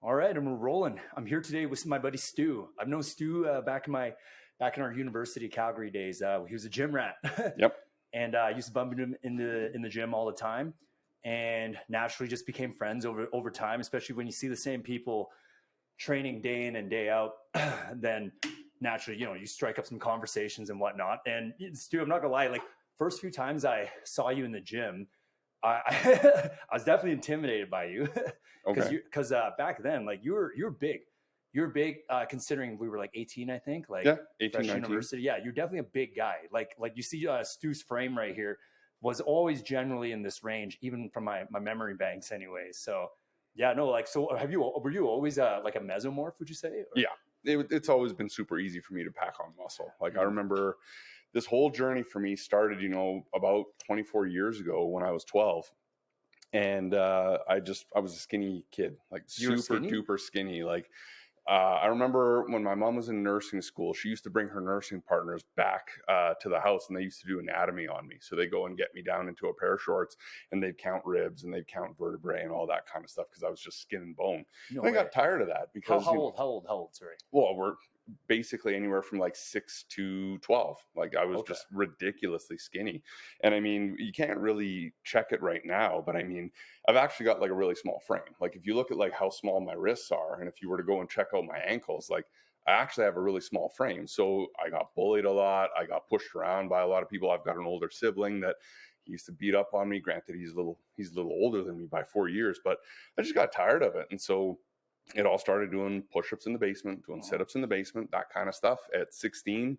All right, and we're rolling. I'm here today with my buddy Stu. I've known Stu back in our university Calgary days. He was a gym rat. Yep. And I used to bump into him in the gym all the time, and naturally just became friends over time. Especially when you see the same people training day in and day out, then naturally you strike up some conversations and whatnot. And Stu, I'm not gonna lie, like first few times I saw you in the gym, I was definitely intimidated by you because back then, like you were big. You're big, considering we were like 18, I think. Like 18, fresh 19. university. Yeah, you're definitely a big guy. Like you see, Stu's frame right here was always generally in this range, even from my memory banks, anyway. So yeah, no, like so. Were you always like a mesomorph? Would you say? Or? Yeah, it's always been super ezy for me to pack on muscle. Like I remember this whole journey for me started, about 24 years ago when I was 12. And I was a skinny kid, like super duper skinny. Like I remember when my mom was in nursing school, she used to bring her nursing partners back to the house, and they used to do anatomy on me. So they go and get me down into a pair of shorts, and they'd count ribs and they'd count vertebrae and all that kind of stuff because I was just skin and bone. No and I got tired of that because how old? Sorry. Well, we're basically anywhere from like 6 to 12. Like I was just ridiculously skinny. And I mean, you can't really check it right now, but I mean, I've actually got like a really small frame. Like if you look at like how small my wrists are, and if you were to go and check out my ankles, like I actually have a really small frame. So I got bullied a lot. I got pushed around by a lot of people. I've got an older sibling that he used to beat up on me. Granted, he's a little older than me by 4 years, but I just got tired of it. And so it all started doing push-ups in the basement, doing sit-ups in the basement, that kind of stuff. At 16,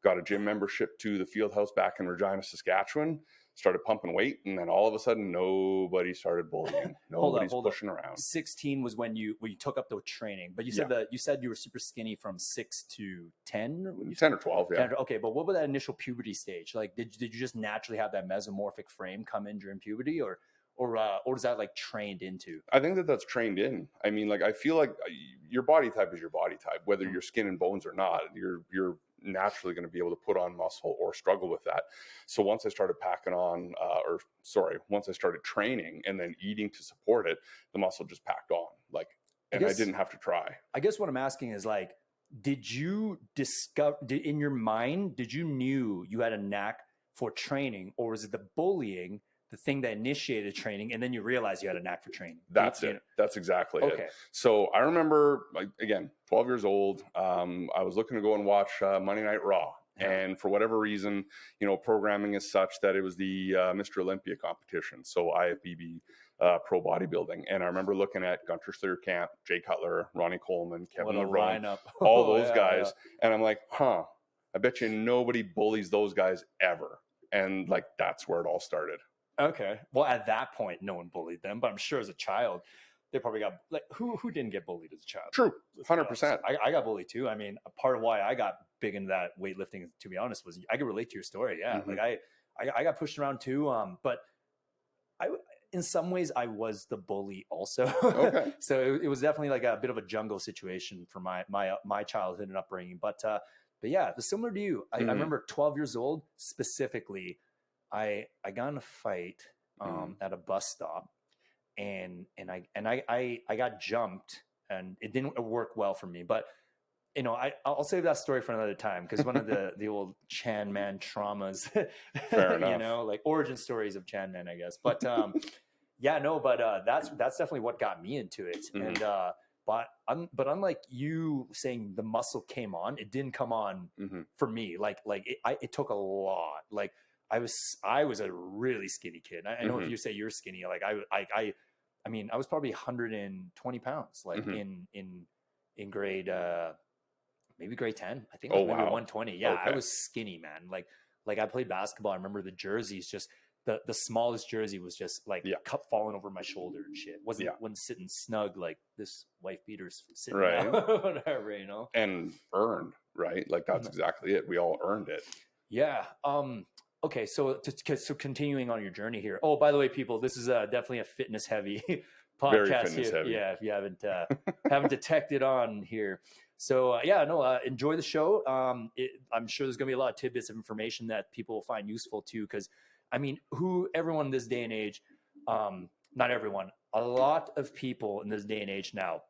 got a gym membership to the field house back in Regina, Saskatchewan, started pumping weight, and then all of a sudden, nobody started bullying. Nobody's pushing around. 16 was when you took up the training, but you said you were super skinny from 6 to 10? 10 or 12, yeah. 10, okay, but what was that initial puberty stage? Like, did you just naturally have that mesomorphic frame come in during puberty, or is that like trained into? I think that's trained in. I mean, like I feel like your body type is your body type, whether you're skin and bones or not. You're naturally going to be able to put on muscle or struggle with that. So once I started once I started training and then eating to support it, the muscle just packed on. Like, and I didn't have to try. I guess what I'm asking is like, did you in your mind, did you knew you had a knack for training, or was it the bullying the thing that initiated training, and then you realize you had a knack for training? That's it. That's exactly it. So I remember, like, again, 12 years old. I was looking to go and watch Monday Night Raw. Yeah. And for whatever reason, programming is such that it was the Mr. Olympia competition. So IFBB pro bodybuilding. And I remember looking at Gunter Steerkamp, Jay Cutler, Ronnie Coleman, Kevin LeBron, all those guys. Yeah. And I'm like, I bet you nobody bullies those guys ever. And like, that's where it all started. Okay. Well, at that point, no one bullied them, but I'm sure as a child, they probably got like who didn't get bullied as a child? True, 100%. I got bullied too. I mean, a part of why I got big into that weightlifting, to be honest, was I could relate to your story. Yeah, mm-hmm. Like I got pushed around too. But in some ways, I was the bully also. Okay. So it was definitely like a bit of a jungle situation for my childhood and upbringing. But yeah, similar to you. I remember 12 years old specifically. I got in a fight at a bus stop, and I got jumped, and it didn't work well for me. But I'll save that story for another time, because one of the old Chan Man traumas, fair enough. like origin stories of Chan Man, I guess. But that's definitely what got me into it. Mm-hmm. And but unlike you saying the muscle came on, it didn't come on for me. Like it took a lot. Like I was a really skinny kid. I know if you say you're skinny, like I mean, I was probably 120 pounds, like in grade, maybe grade 10, I think. Maybe 120. Yeah. Okay. I was skinny, man. Like I played basketball. I remember the jerseys, just the smallest jersey was just like cup falling over my shoulder and shit. Wasn't sitting snug like this wife beater's sitting right. Whatever, and earned, right? Like that's exactly it. We all earned it. Yeah. Okay, so continuing on your journey here. Oh, by the way, people, this is definitely a fitness heavy podcast. Very fitness heavy. Yeah, if you haven't detected on here. So enjoy the show. I'm sure there's gonna be a lot of tidbits of information that people will find useful too. Because I mean, everyone in this day and age, not everyone, a lot of people in this day and age now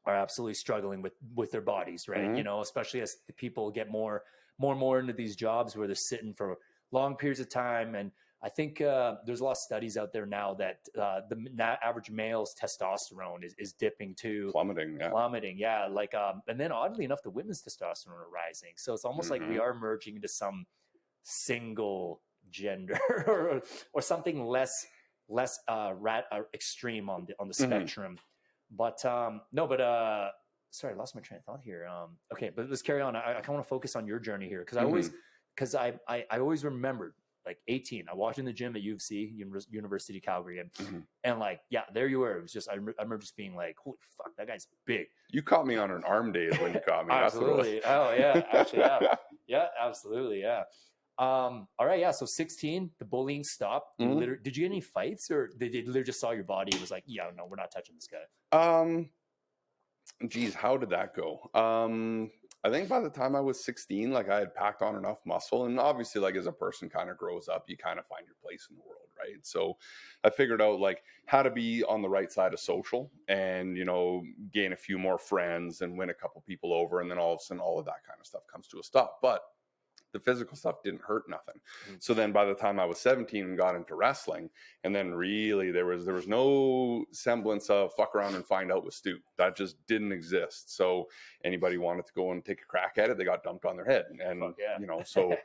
are absolutely struggling with their bodies, right? Mm-hmm. You know, especially as the people get more and more into these jobs where they're sitting for long periods of time. And I think there's a lot of studies out there now that the average male's testosterone is dipping too. Plummeting. Yeah. Like, and then oddly enough, the women's testosterone are rising. So it's almost like we are merging into some single gender or something less extreme on the spectrum. But sorry, I lost my train of thought here. Okay, but let's carry on. I kind of want to focus on your journey here because I always remembered like 18. I walked in the gym at U of C, University of Calgary, and like, yeah, there you were. It was just I remember just being like, holy fuck, that guy's big. You caught me on an arm day is when you caught me. Absolutely. That's what it was. Oh yeah, actually, yeah, absolutely, yeah. All right, yeah. So 16, the bullying stopped. Did you get any fights, or they literally just saw your body and was like, yeah, no, we're not touching this guy? Geez, how did that go? I think by the time I was 16, like I had packed on enough muscle, and obviously, like as a person kind of grows up, you kind of find your place in the world, right? So I figured out like how to be on the right side of social, and gain a few more friends and win a couple people over, and then all of a sudden, all of that kind of stuff comes to a stop. But the physical stuff didn't hurt nothing. So then by the time I was 17 and got into wrestling, and then really there was no semblance of fuck around and find out with Stu. That just didn't exist. So anybody wanted to go and take a crack at it, they got dumped on their head. And so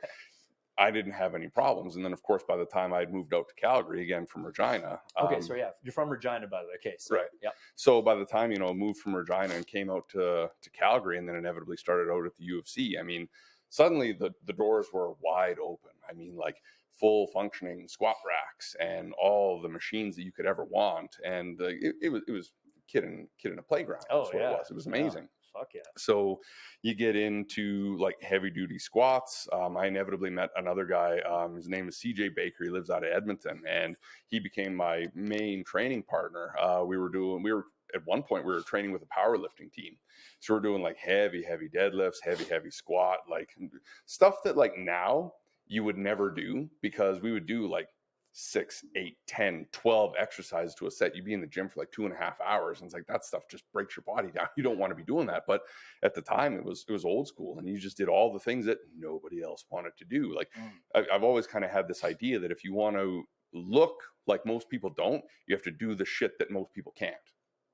I didn't have any problems. And then of course, by the time I'd moved out to Calgary again from Regina. Okay. So yeah, you're from Regina, by the way. Okay. So, right. Yeah. So by the time, moved from Regina and came out to Calgary, and then inevitably started out at the U of C, I mean, suddenly the doors were wide open. I mean, like full functioning squat racks and all the machines that you could ever want. And it was kid in a playground. Oh, That's what it was. It was amazing. Yeah. Fuck yeah. So you get into like heavy duty squats. I inevitably met another guy. His name is CJ Baker. He lives out of Edmonton, and he became my main training partner. At one point we were training with a powerlifting team. So we're doing like heavy deadlifts, heavy squat, like stuff that like now you would never do, because we would do like 6, 8, 10, 12 exercises to a set. You'd be in the gym for like 2.5 hours. And it's like, that stuff just breaks your body down. You don't want to be doing that. But at the time it was old school, and you just did all the things that nobody else wanted to do. Like I've always kind of had this idea that if you want to look like most people don't, you have to do the shit that most people can't.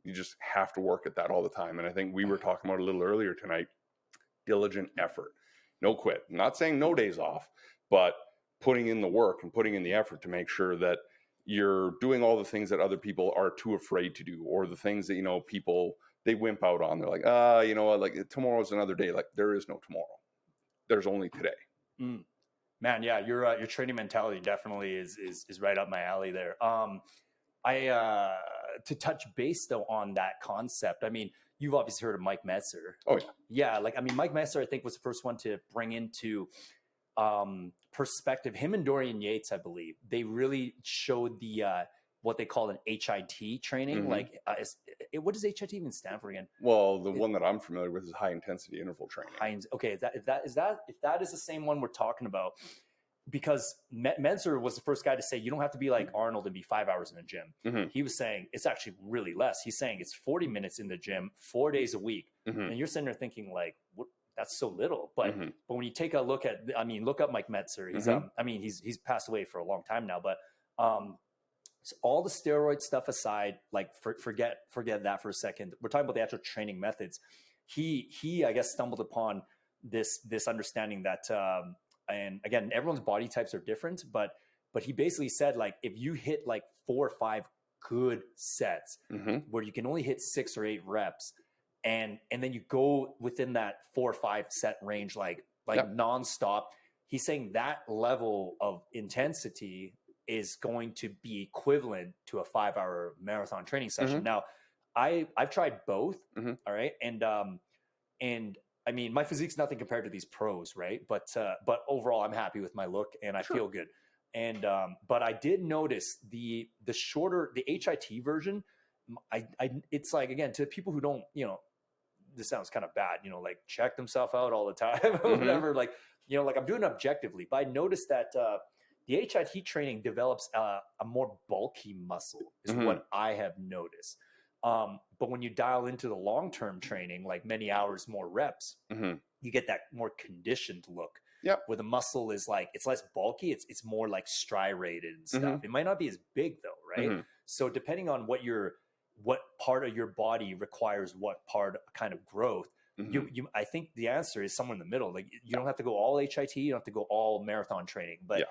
You just have to work at that all the time. And I think we were talking about a little earlier tonight, diligent effort, no quit. I'm not saying no days off, but putting in the work and putting in the effort to make sure that you're doing all the things that other people are too afraid to do, or the things that, people, they wimp out on. They're like, like tomorrow's another day. Like there is no tomorrow. There's only today. Man, yeah, your training mentality definitely is right up my alley there. To touch base though on that concept, I mean, you've obviously heard of Mike Metzer. Oh yeah. Yeah. Like, I mean, Mike Metzer, I think, was the first one to bring into perspective. Him and Dorian Yates, I believe, they really showed the what they call an HIT training. Like, what does HIT even stand for again? Well, the one that I'm familiar with is high intensity interval training. Okay, if that is the same one we're talking about, because Metzer was the first guy to say you don't have to be like Arnold and be 5 hours in the gym. He was saying it's actually really less. He's saying it's 40 minutes in the gym, 4 days a week. And you're sitting there thinking like, what? That's so little. But when you take a look at, I mean, look up Mike Metzer. He's he's passed away for a long time now. But so all the steroid stuff aside, like forget that for a second. We're talking about the actual training methods. He I guess stumbled upon this understanding that. And again, everyone's body types are different, but he basically said, like, if you hit like 4 or 5 good sets where you can only hit 6 or 8 reps, and then you go within that 4 or 5 set range, like nonstop, he's saying that level of intensity is going to be equivalent to a 5-hour marathon training session. Now, I've tried both. All right. And I mean, my physique's nothing compared to these pros, right? But overall, I'm happy with my look and I feel good. And but I did notice the HIT version. It's like, again, to people who don't, this sounds kind of bad, like check themselves out all the time or whatever. Like, like I'm doing it objectively, but I noticed that the HIT training develops a more bulky muscle is what I have noticed. But when you dial into the long-term training, like many hours, more reps, you get that more conditioned look. Yep. Where the muscle is like, it's less bulky. It's more like striated and stuff. It might not be as big though. Right. So depending on what part of your body requires what part kind of growth, I think the answer is somewhere in the middle. Like you don't have to go all HIT, you don't have to go all marathon training, but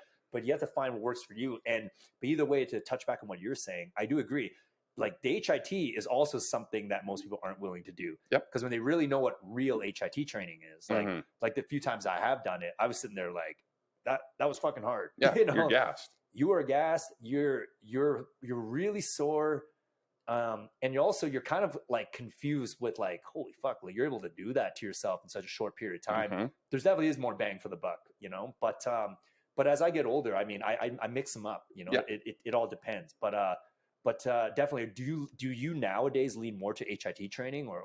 you have to find what works for you. But either way, to touch back on what you're saying, I do agree. Like the HIT is also something that most people aren't willing to do. Yep. Because when they really know what real HIT training is, like the few times I have done it, I was sitting there like that was fucking hard. Yeah, you're gassed. You are gassed. You're really sore. And you're kind of like confused with like, holy fuck, like you're able to do that to yourself in such a short period of time. There's definitely is more bang for the buck, but as I get older, I mean, I mix them up, it all depends, but definitely do you nowadays lean more to HIT training or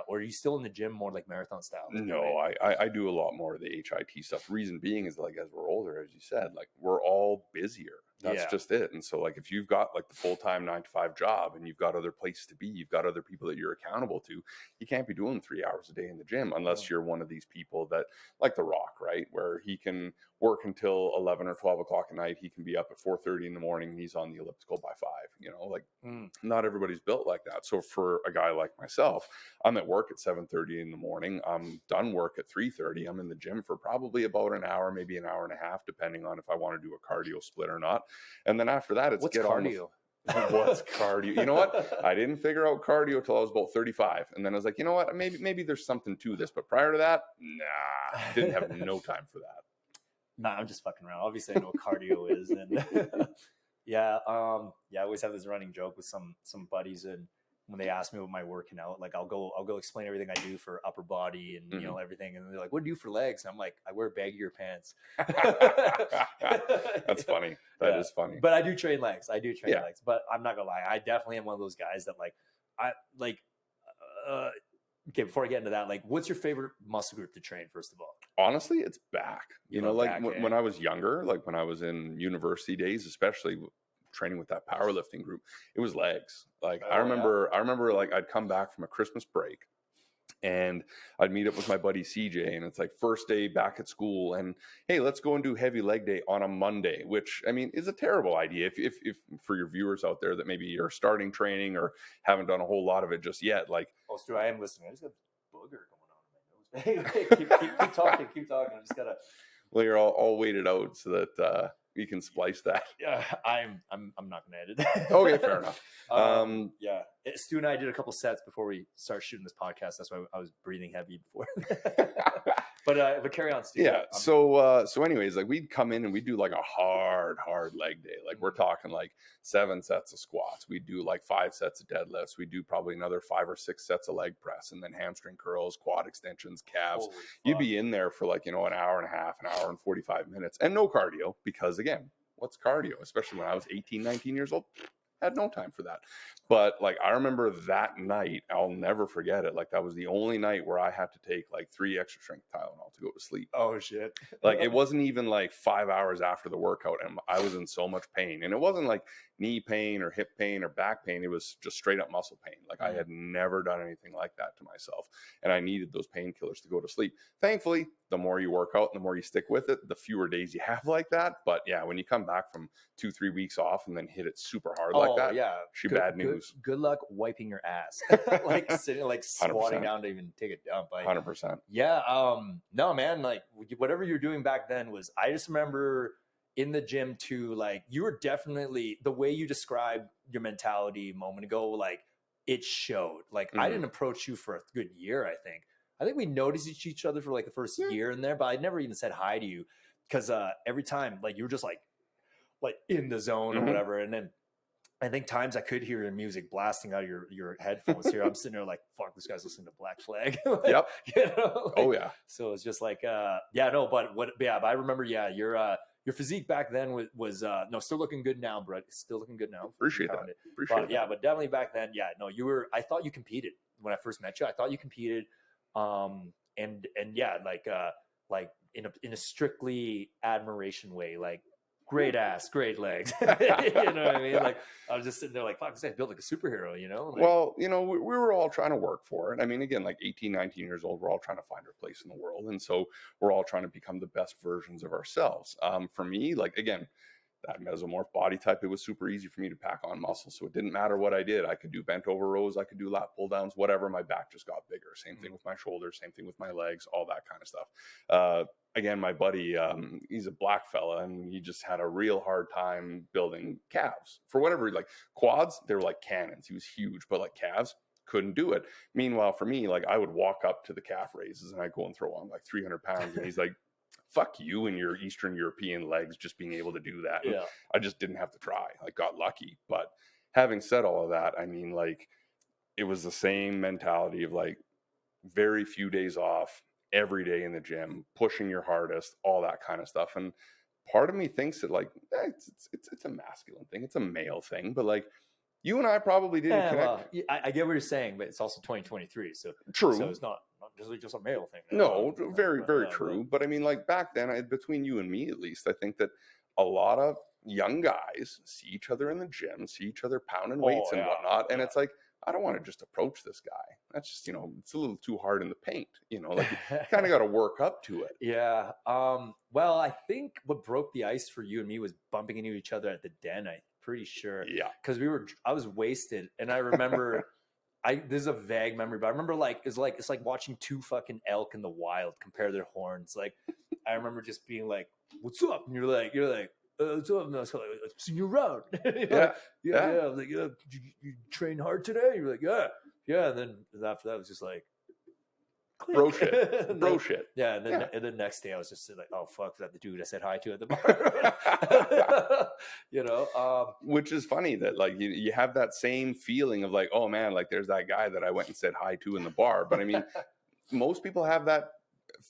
are you still in the gym more like marathon style? No, I do a lot more of the HIT stuff. Reason being is like, as we're older, as you said, like we're all busier. That's just it. And so like, if you've got like the full-time 9-to-5 job and you've got other places to be, you've got other people that you're accountable to, you can't be doing 3 hours a day in the gym unless you're one of these people that like The Rock, right? Where he can work until 11 or 12 o'clock at night. He can be up at 4:30 in the morning. And he's on the elliptical by 5, not everybody's built like that. So for a guy like myself, I'm at work at 7:30 in the morning. I'm done work at 3:30. I'm in the gym for probably about an hour, maybe an hour and a half, depending on if I want to do a cardio split or not. And then after that, it's what's cardio? What's cardio? You know what? I didn't figure out cardio till I was about 35. And then I was like, you know what? Maybe there's something to this. But prior to that, nah, didn't have no time for that. Nah, I'm just fucking around. Obviously, I know what cardio is. And I always have this running joke with some buddies. And when they ask me what my working out, like I'll go explain everything I do for upper body and everything, and they're like, "What do you do for legs?" And I'm like, "I wear baggier pants." That's funny. That is funny. But I do train legs. Legs. But I'm not gonna lie, I definitely am one of those guys that okay, before I get into that, like, what's your favorite muscle group to train? First of all, honestly, it's back. When I was younger, like when I was in university days, especially training with that powerlifting group, it was legs. Like I remember like I'd come back from a Christmas break and I'd meet up with my buddy CJ, and it's like first day back at school, and hey, let's go and do heavy leg day on a Monday, which I mean is a terrible idea if for your viewers out there that maybe you're starting training or haven't done a whole lot of it just yet. Like, oh, Stu, I am listening. I just got a booger going on in my nose. keep talking. I just gotta. Well, you're all weighted out so that we can splice that. Yeah, I'm not gonna edit that. Okay, fair enough. Stu and I did a couple sets before we started shooting this podcast. That's why I was breathing heavy before. But carry on, Stu. Yeah. So anyways, like we'd come in and we'd do like a hard leg day. Like we're talking like 7 sets of squats. We'd do like 5 sets of deadlifts. We'd do probably another 5 or 6 sets of leg press, and then hamstring curls, quad extensions, calves. You'd be in there for like, an hour and a half, an hour and 45 minutes, and no cardio, because again, what's cardio? Especially when I was 18, 19 years old. Had no time for that. But like, I remember that night, I'll never forget it. Like that was the only night where I had to take like 3 extra strength Tylenol to go to sleep. Oh shit. Like it wasn't even like 5 hours after the workout, and I was in so much pain. And it wasn't like knee pain or hip pain or back pain. It was just straight up muscle pain. Like I had never done anything like that to myself, and I needed those painkillers to go to sleep. Thankfully, the more you work out and the more you stick with it, the fewer days you have like that. But yeah, when you come back from 2-3 weeks off and then hit it super hard like that, bad news. Good luck wiping your ass. Like sitting, like squatting 100%. Down to even take a dump. 100%. Yeah. No, man, like whatever you're doing back then was, I just remember in the gym too, like you were definitely, the way you described your mentality a moment ago, like it showed. Like I didn't approach you for a good year, I think we noticed each other for like the first year in there, but I never even said hi to you, because every time like you were just like in the zone or whatever. And then I think times I could hear your music blasting out of your headphones here. I'm sitting there like, fuck, this guy's listening to Black Flag. Yep. Oh yeah. So it's just like, but I remember, your physique back then was still looking good now, Brett. Still looking good now. Appreciate that. But definitely back then, I thought you competed when I first met you. I thought you competed. Like in a strictly admiration way, like great ass, great legs. You know what I mean? Like, I was just sitting there like, fuck, this guy's built like a superhero, you know? Like, Well, you know, we were all trying to work for it. I mean, again, like 18, 19 years old, we're all trying to find our place in the world. And so we're all trying to become the best versions of ourselves. For me, like, again, that mesomorph body type, it was super easy for me to pack on muscle. So it didn't matter what I did. I could do bent over rows, I could do lat pull downs, whatever. My back just got bigger. Same thing with my shoulders, same thing with my legs, all that kind of stuff. Again, my buddy, he's a black fella, and he just had a real hard time building calves for whatever. Like quads, they were like cannons. He was huge, but like calves, couldn't do it. Meanwhile, for me, like I would walk up to the calf raises and I'd go and throw on like 300 pounds, and he's like, fuck you and your Eastern European legs just being able to do that. yeah. I just didn't have to try. Like, got lucky. But having said all of that, I mean, like, it was the same mentality of like very few days off, every day in the gym, pushing your hardest, all that kind of stuff. And part of me thinks that like it's a masculine thing, it's a male thing, but like you and I probably didn't connect. Well, I get what you're saying, but it's also 2023, so True. So it's not just a male thing. No, very true. But I mean, like back then, between you and me, at least, I think that a lot of young guys see each other in the gym, see each other pounding weights and whatnot, and it's like, I don't want to just approach this guy. That's just, you know, it's a little too hard in the paint. You know, like you kind of got to work up to it. Yeah. Well, I think what broke the ice for you and me was bumping into each other at the den. I'm pretty sure. Yeah. Because I was wasted, and I remember. This is a vague memory, but I remember it's like watching two fucking elk in the wild compare their horns. Like, I remember just being like, "What's up?" And you're like, "What's up?" And I was like, "I've seen you around." Yeah. Yeah. I'm like, "Yeah, you train hard today?" You're like, "Yeah." And then after that, it was just like, click. Bro shit. Yeah. And then next day, I was just like, "Oh fuck, is that the dude I said hi to at the bar?" You know, which is funny that like you have that same feeling of like, oh man, like there's that guy that I went and said hi to in the bar. But I mean, most people have that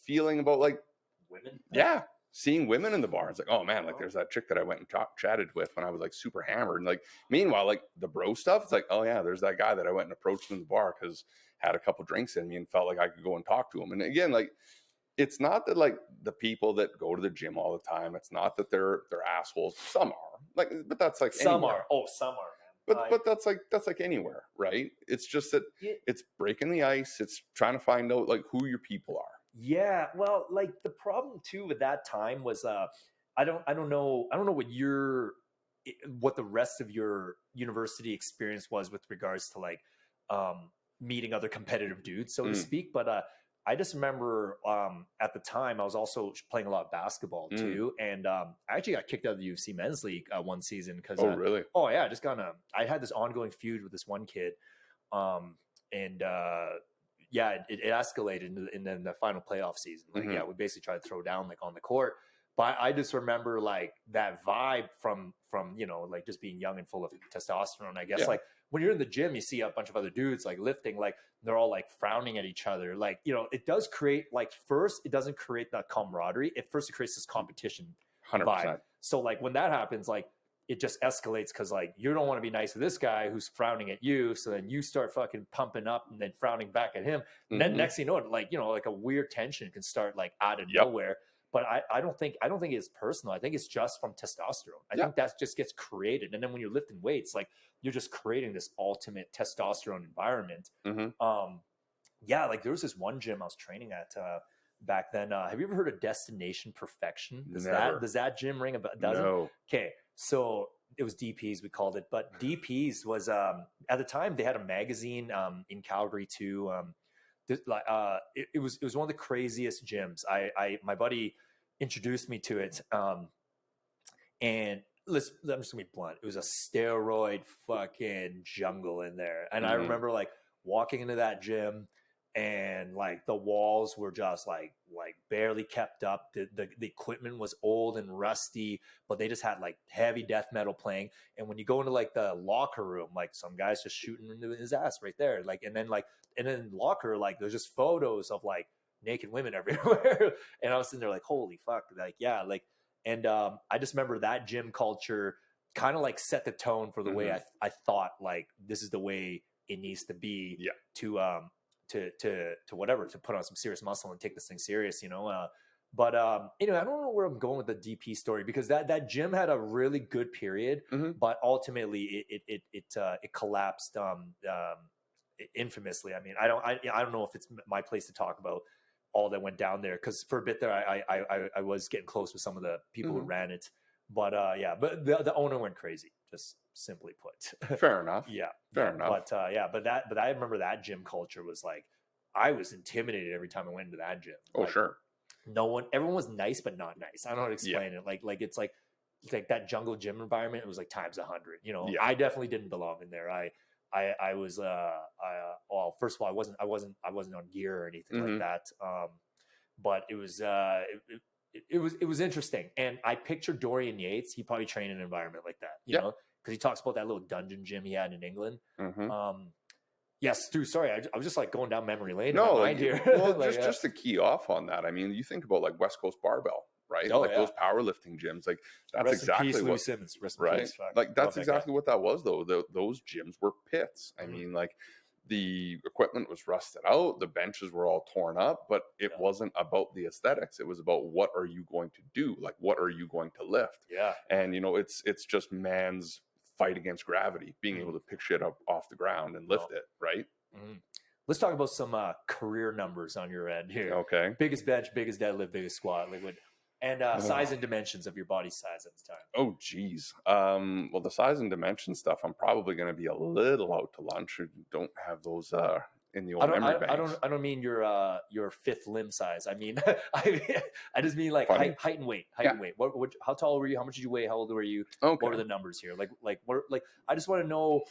feeling about like women. Yeah. Seeing women in the bar. It's like, oh man, like there's that chick that I went and chatted with when I was like super hammered. And like, meanwhile, like the bro stuff, it's like, oh yeah, there's that guy that I went and approached in the bar because had a couple drinks in me and felt like I could go and talk to him. And again, like, it's not that like the people that go to the gym all the time, it's not that they're assholes. Some are like, but that's like some anywhere. are. Oh, some are, man. But that's like anywhere, right? It's just that it's breaking the ice. It's trying to find out like who your people are. Yeah, well, like the problem too with that time was I don't know what the rest of your university experience was with regards to like meeting other competitive dudes, so to speak, but I just remember at the time I was also playing a lot of basketball too, and I actually got kicked out of the UFC men's league one season because really? Oh yeah, I had this ongoing feud with this one kid, and yeah, it escalated in the final playoff season. Like, yeah, we basically tried to throw down like on the court. But I just remember like that vibe from you know, like just being young and full of testosterone. I guess like when you're in the gym, you see a bunch of other dudes like lifting, like they're all like frowning at each other. Like, you know, it does create like first, it doesn't create that camaraderie. It creates this competition 100%. vibe. So like when that happens, like it just escalates because like you don't want to be nice to this guy who's frowning at you, so then you start fucking pumping up and then frowning back at him. And then next thing you know, like, you know, like a weird tension can start like out of nowhere. But I don't think it's personal. I think it's just from testosterone. I think that just gets created, and then when you're lifting weights, like you're just creating this ultimate testosterone environment. Yeah, like there was this one gym I was training at back then. Have you ever heard of Destination Perfection? Does that gym ring a bell? No. Okay, so it was DPs, we called it, but DPs was at the time they had a magazine in Calgary too. It was one of the craziest gyms. My buddy introduced me to it, and I'm just gonna be blunt. It was a steroid fucking jungle in there, and I remember like walking into that gym, and like the walls were just like barely kept up. The equipment was old and rusty, but they just had like heavy death metal playing. And when you go into like the locker room, like some guys just shooting into his ass right there, like, and then locker, like there's just photos of like naked women everywhere. And I was sitting there like, holy fuck, like, yeah, like, and I just remember that gym culture kind of like set the tone for the way I thought like this is the way it needs to be to whatever, to put on some serious muscle and take this thing serious, you know. But anyway, I don't know where I'm going with the DP story, because that gym had a really good period, but ultimately it collapsed infamously. I mean, I don't know if it's my place to talk about all that went down there, because for a bit there I was getting close with some of the people who ran it, but but the owner went crazy, just simply put. Fair enough. Fair enough. But I remember that gym culture was like, I was intimidated every time I went into that gym. Oh, like, sure. Everyone was nice, but not nice. I don't know how to explain it. Like it's like that jungle gym environment. It was like times 100. You know, I definitely didn't belong in there. I was well, first of all, I wasn't on gear or anything like that. But it was it was interesting, and I pictured Dorian Yates. He probably trained in an environment like that, you know, because he talks about that little dungeon gym he had in England. Yes, Stu, sorry, I was just like going down memory lane in my mind here. Well, like, just to key off on that, I mean, you think about like West Coast Barbell, right? Those powerlifting gyms, like that's Rest exactly in peace, what Louis Simmons. Rest in right? peace, Like that's exactly what that was, though. Those gyms were pits. I mean, like the equipment was rusted out, the benches were all torn up, but it wasn't about the aesthetics. It was about, what are you going to do? Like, what are you going to lift? And you know, it's just man's fight against gravity, being able to pick shit up off the ground and lift it, right? Let's talk about some career numbers on your end here. Okay. Biggest bench, biggest deadlift, biggest squat, and size and dimensions of your body size at the time. Oh, geez. Well, the size and dimension stuff, I'm probably going to be a little out to lunch. Don't have those in the old memory banks. I don't mean your fifth limb size. I mean, I just mean like height and weight. And weight. What? How tall were you? How much did you weigh? How old were you? Okay. What are the numbers here? I just want to know,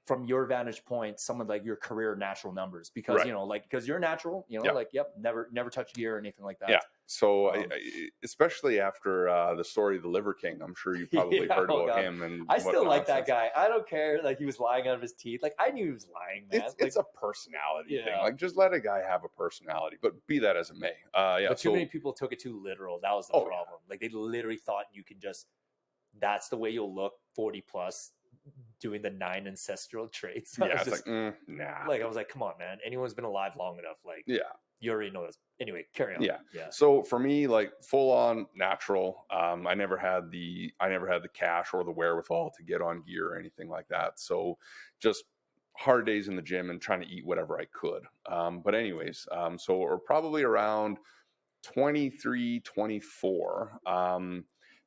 from your vantage point, some of like your career natural numbers, because you know, like, because you're natural, you know, like, never touch gear or anything like that. Yeah. So I, especially after the story of the Liver King, I'm sure you probably heard about him. And I still like that guy. I don't care. Like, he was lying out of his teeth. Like, I knew he was lying, man. It's a personality thing. Like, just let a guy have a personality. But be that as it may, But too many people took it too literal. That was the problem. Like, they literally thought you can just, that's the way you'll look 40 plus, doing the 9 ancestral traits. It's like, nah. Like, I was like, come on, man. Anyone who's been alive long enough, like, you already know this. Anyway, carry on. Yeah. So for me, like, full on natural. I never had the cash or the wherewithal to get on gear or anything like that. So just hard days in the gym and trying to eat whatever I could. But anyways, so we're probably around 23, 24.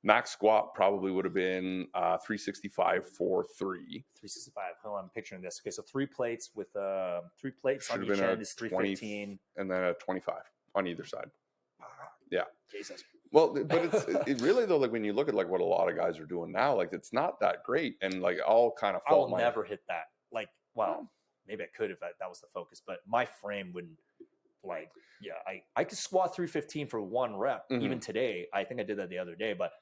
Max squat probably would have been 365 for 3. 365. Hold on, I'm picturing this. Okay, so 3 plates with 3 plates on each end is 315, and then a 25 on either side. Yeah. Jesus. Well, but it really, though, like, when you look at like what a lot of guys are doing now, like, it's not that great, and like I'll kind of I'll never hit that. Like, well, maybe I could if that was the focus, but my frame wouldn't. Like, I could squat 315 for 1 rep even today. I think I did that the other day, but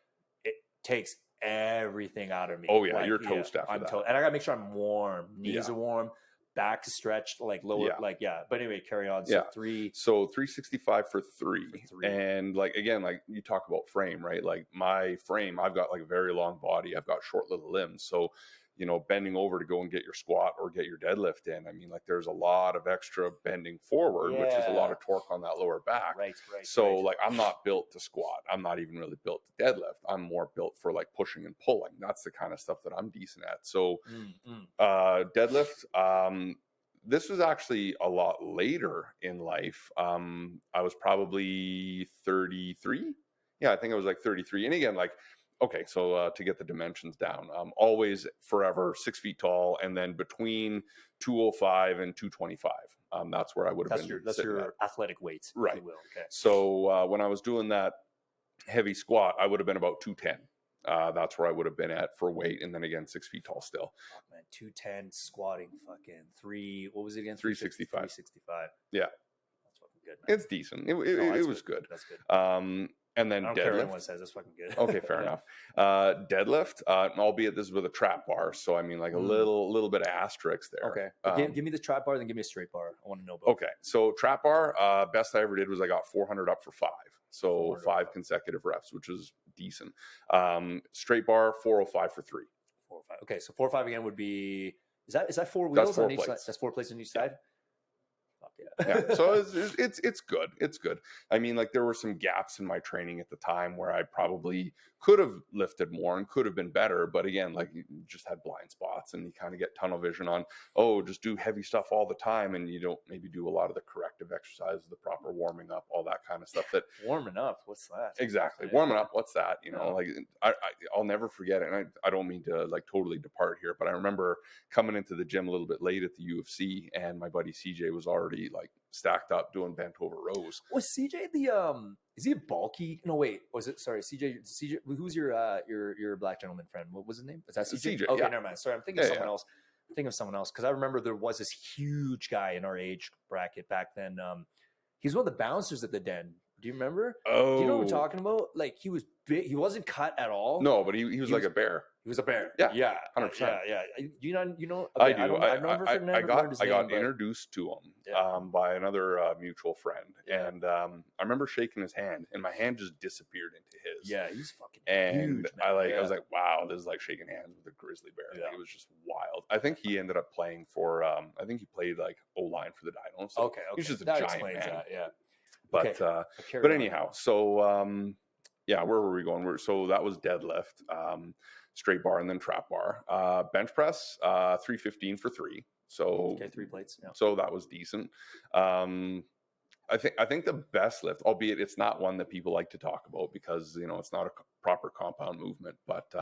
it takes everything out of me. Oh yeah, like, you're toast after that. And I gotta make sure I'm warm. Knees are warm, back is stretched, like lower, But anyway, carry on. So 365 for 3. And like, again, like you talk about frame, right? Like my frame, I've got like a very long body. I've got short little limbs, so you know, bending over to go and get your squat or get your deadlift in, I mean, like, there's a lot of extra bending forward, which is a lot of torque on that lower back. So like, I'm not built to squat. I'm not even really built to deadlift. I'm more built for like pushing and pulling. That's the kind of stuff that I'm decent at. So deadlift, this was actually a lot later in life. I was probably 33. Yeah, I think I was like 33. And again, like, okay, so to get the dimensions down, always forever 6 feet tall, and then between 205 and 225. That's where I would have been. That's your athletic weight, right? If you will. Okay. So when I was doing that heavy squat, I would have been about 210. That's where I would have been at for weight, and then again 6 feet tall still. Oh, man, 210 squatting, fucking 3. What was it again? 365. 365. Yeah, that's fucking good, man. It's decent. It was good. That's good. And then I don't deadlift. care what anyone says, that's fucking good. Okay, fair enough. Deadlift, albeit this is with a trap bar, so I mean, like a little bit of asterisk there. Okay, give me the trap bar, then give me a straight bar. I want to know both. Okay, so trap bar, best I ever did was I got 400 up for 5, so 5 consecutive reps, which is decent. Straight bar, 405 for 3. 405. Okay, so 405 again would be, is that 4 wheels? That's 4 on each plates. side? That's 4 plates on each side. Fuck yeah. Yeah. So it's good. It's good. I mean, like there were some gaps in my training at the time where I probably could have lifted more and could have been better. But again, like you just had blind spots and you kind of get tunnel vision on, oh, just do heavy stuff all the time. And you don't maybe do a lot of the corrective exercises, the proper warming up, all that kind of stuff. That warming up. What's that? Exactly. Warming up. What's that? You know, like I'll never forget it. And I don't mean to like totally depart here, but I remember coming into the gym a little bit late at the UFC and my buddy CJ was already like stacked up doing bent over rows. Was CJ is he a bulky? No, wait. Was it? Sorry, CJ. Who's your black gentleman friend? What was his name? Is that CJ? CJ. Okay, Yeah. never mind. Sorry, I'm thinking of someone else. I'm thinking of someone else because I remember there was this huge guy in our age bracket back then. He's one of the bouncers at the Den. Do you remember? Oh, do you know what I'm talking about? Like he was big. He wasn't cut at all. No, but he was like a bear. He was a bear. Yeah, yeah, 100%. Yeah. You know. Okay, I do. I got introduced to him by another mutual friend, and I remember shaking his hand, and my hand just disappeared into his. Yeah, he's fucking and huge. I was like, wow, this is like shaking hands with a grizzly bear. Yeah. Like, it was just wild. I think he ended up playing for. I think he played like O-line for the Dinos. So okay. He's just a that giant explains man. that. Yeah. But but anyhow, so yeah, where were we going? So that was deadlift, straight bar, and then trap bar. Bench press, 315 for 3. So 3 plates. Yeah. So that was decent. I think the best lift, albeit it's not one that people like to talk about because it's not a proper compound movement, but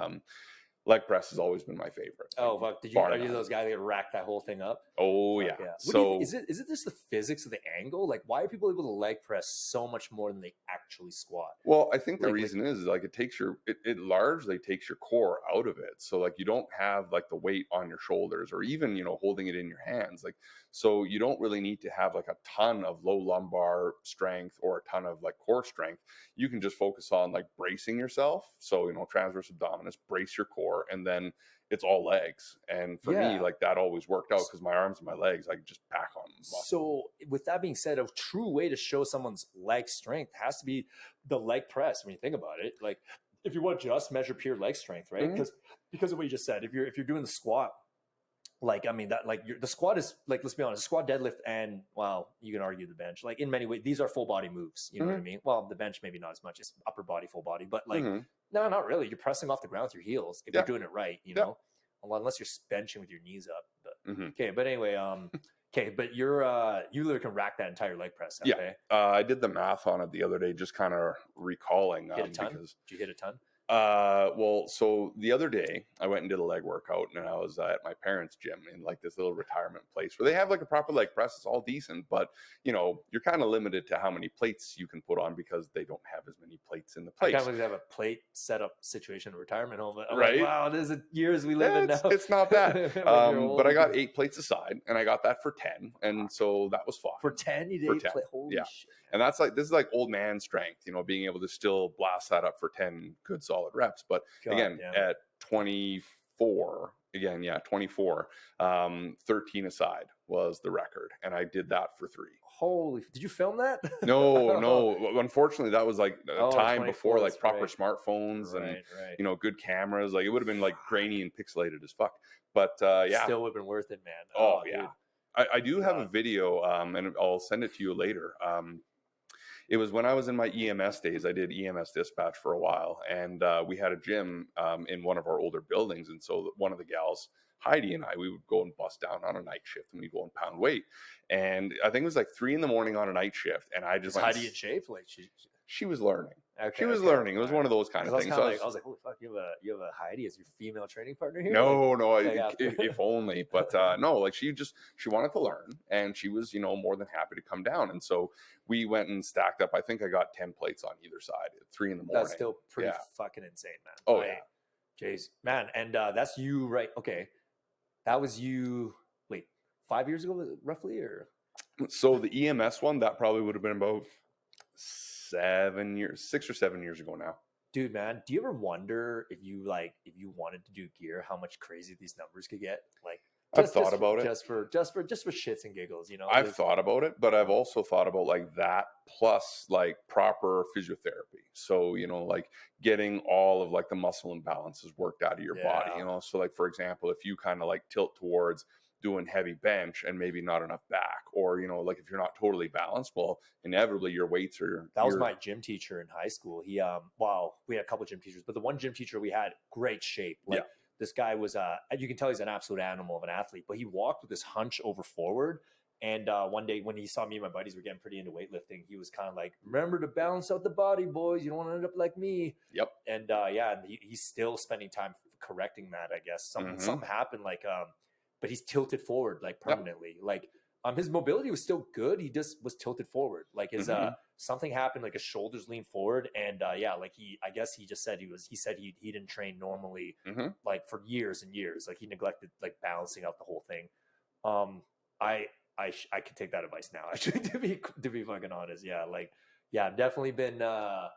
leg press has always been my favorite. Oh, fuck. Are you those guys that rack that whole thing up? Oh, fuck, yeah. So is it just the physics of the angle? Like, why are people able to leg press so much more than they actually squat? Well, I think the reason is like it largely takes your core out of it. So like you don't have like the weight on your shoulders or even, holding it in your hands. Like, so you don't really need to have like a ton of low lumbar strength or a ton of like core strength. You can just focus on like bracing yourself. So, transverse abdominis, brace your core, and then it's all legs. And for me, like that always worked out because my arms and my legs, I could just pack on muscle. So with that being said, a true way to show someone's leg strength has to be the leg press. When you think about it, like if you want to just measure pure leg strength, right? Because of what you just said, if you're doing the squat, like, I mean, that like the squat is like, let's be honest, squat, deadlift, and you can argue the bench, like in many ways, these are full body moves. You know what I mean? Well, the bench, maybe not as much as upper body, full body, but like, no, not really. You're pressing off the ground with your heels if you're doing it right, know, unless you're benching with your knees up. But okay. But anyway, okay. But you literally can rack that entire leg press. Okay? Yeah. I did the math on it the other day, just kind of recalling. Hit a ton? Did you hit a ton? Well, so the other day I went and did a leg workout, and I was at my parents' gym in like this little retirement place where they have like a proper leg press. It's all decent, but you're kind of limited to how many plates you can put on because they don't have as many plates in the place. I can't believe they have a plate setup situation in a retirement home. Right? Like, wow, this is years we live in now. It's not bad. But I got 8 plates aside, and I got that for 10, and so that was fine. For 10, you did 8 plates. Holy shit. And that's like, this is like old man strength, being able to still blast that up for 10 good solid reps. But at 24, 13 aside was the record. And I did that for 3. Holy, did you film that? No. Unfortunately, that was like a time before like proper smartphones and, good cameras. Like it would have been like grainy and pixelated as fuck. But still would have been worth it, man. Oh yeah. I do have a video, and I'll send it to you later. It was when I was in my EMS days. I did EMS dispatch for a while, and we had a gym in one of our older buildings. And so one of the gals, Heidi, and we would go and bust down on a night shift, and we'd go and pound weight. And I think it was like 3 a.m. on a night shift, and I just Heidi in shape, like she was learning. Okay, she was learning. It was one of those kind of things. I was like, holy fuck, you have a Heidi as your female training partner here? No, if only. But no, like she wanted to learn, and she was, more than happy to come down. And so we went and stacked up. I think I got 10 plates on either side at 3 a.m. That's still pretty fucking insane, man. Oh yeah, jeez, man. And that's you, right? Okay, that was you. Wait, 5 years ago, roughly, or so the EMS one that probably would have been about 6 or 7 years ago now. Dude, man, do you ever wonder if you wanted to do gear, how much crazy these numbers could get? Like, I've thought about it just for shits and giggles, I've thought about it, but I've also thought about like that plus like proper physiotherapy. So, like getting all of like the muscle imbalances worked out of your body, So like, for example, if you kind of like tilt towards doing heavy bench and maybe not enough back, or, you know, like if you're not totally balanced, well, inevitably your weights are. That was my gym teacher in high school. He, wow, we had a couple gym teachers, but the one gym teacher we had, great shape. Like this guy was, you can tell he's an absolute animal of an athlete, but he walked with this hunch over forward. And one day when he saw me and my buddies were getting pretty into weightlifting, he was kind of like, remember to balance out the body, boys. You don't want to end up like me. Yep. And he's still spending time correcting that, I guess. Something happened, like, but he's tilted forward, like permanently. Like, his mobility was still good. He just was tilted forward. Like his, something happened, like his shoulders leaned forward. And like I guess he just said he didn't train normally, like for years and years. Like he neglected like balancing out the whole thing. I could take that advice now, actually, to be fucking honest. Yeah. Like, yeah, I've definitely been, I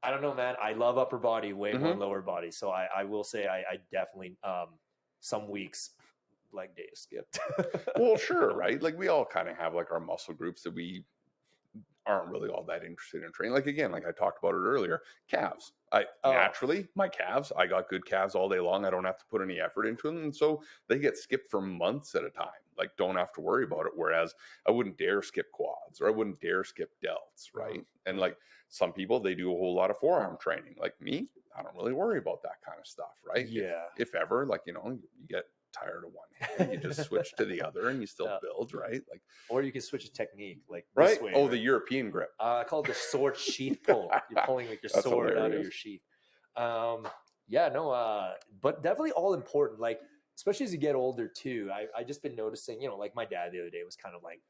don't know, man. I love upper body way more than lower body. So I will say I definitely, some weeks leg day skipped. Well, sure. Right. Like we all kind of have like our muscle groups that we aren't really all that interested in training. Like, again, like I talked about it earlier, calves. Naturally, my calves, I got good calves all day long. I don't have to put any effort into them. And so they get skipped for months at a time. Like, don't have to worry about it. Whereas I wouldn't dare skip quads, or I wouldn't dare skip delts. Right. And like some people, they do a whole lot of forearm training. Like me, I don't really worry about that kind of stuff. Right. Yeah. If ever, like, you know, you get tired of one hand, you just switch to the other and you still build, right? Like, or you can switch a technique, like right. This way, the European grip. I call it the sword sheath pull. You're pulling like your sword out of your sheath. But definitely all important. Like, especially as you get older too. I just been noticing, you know, like my dad the other day was kind of like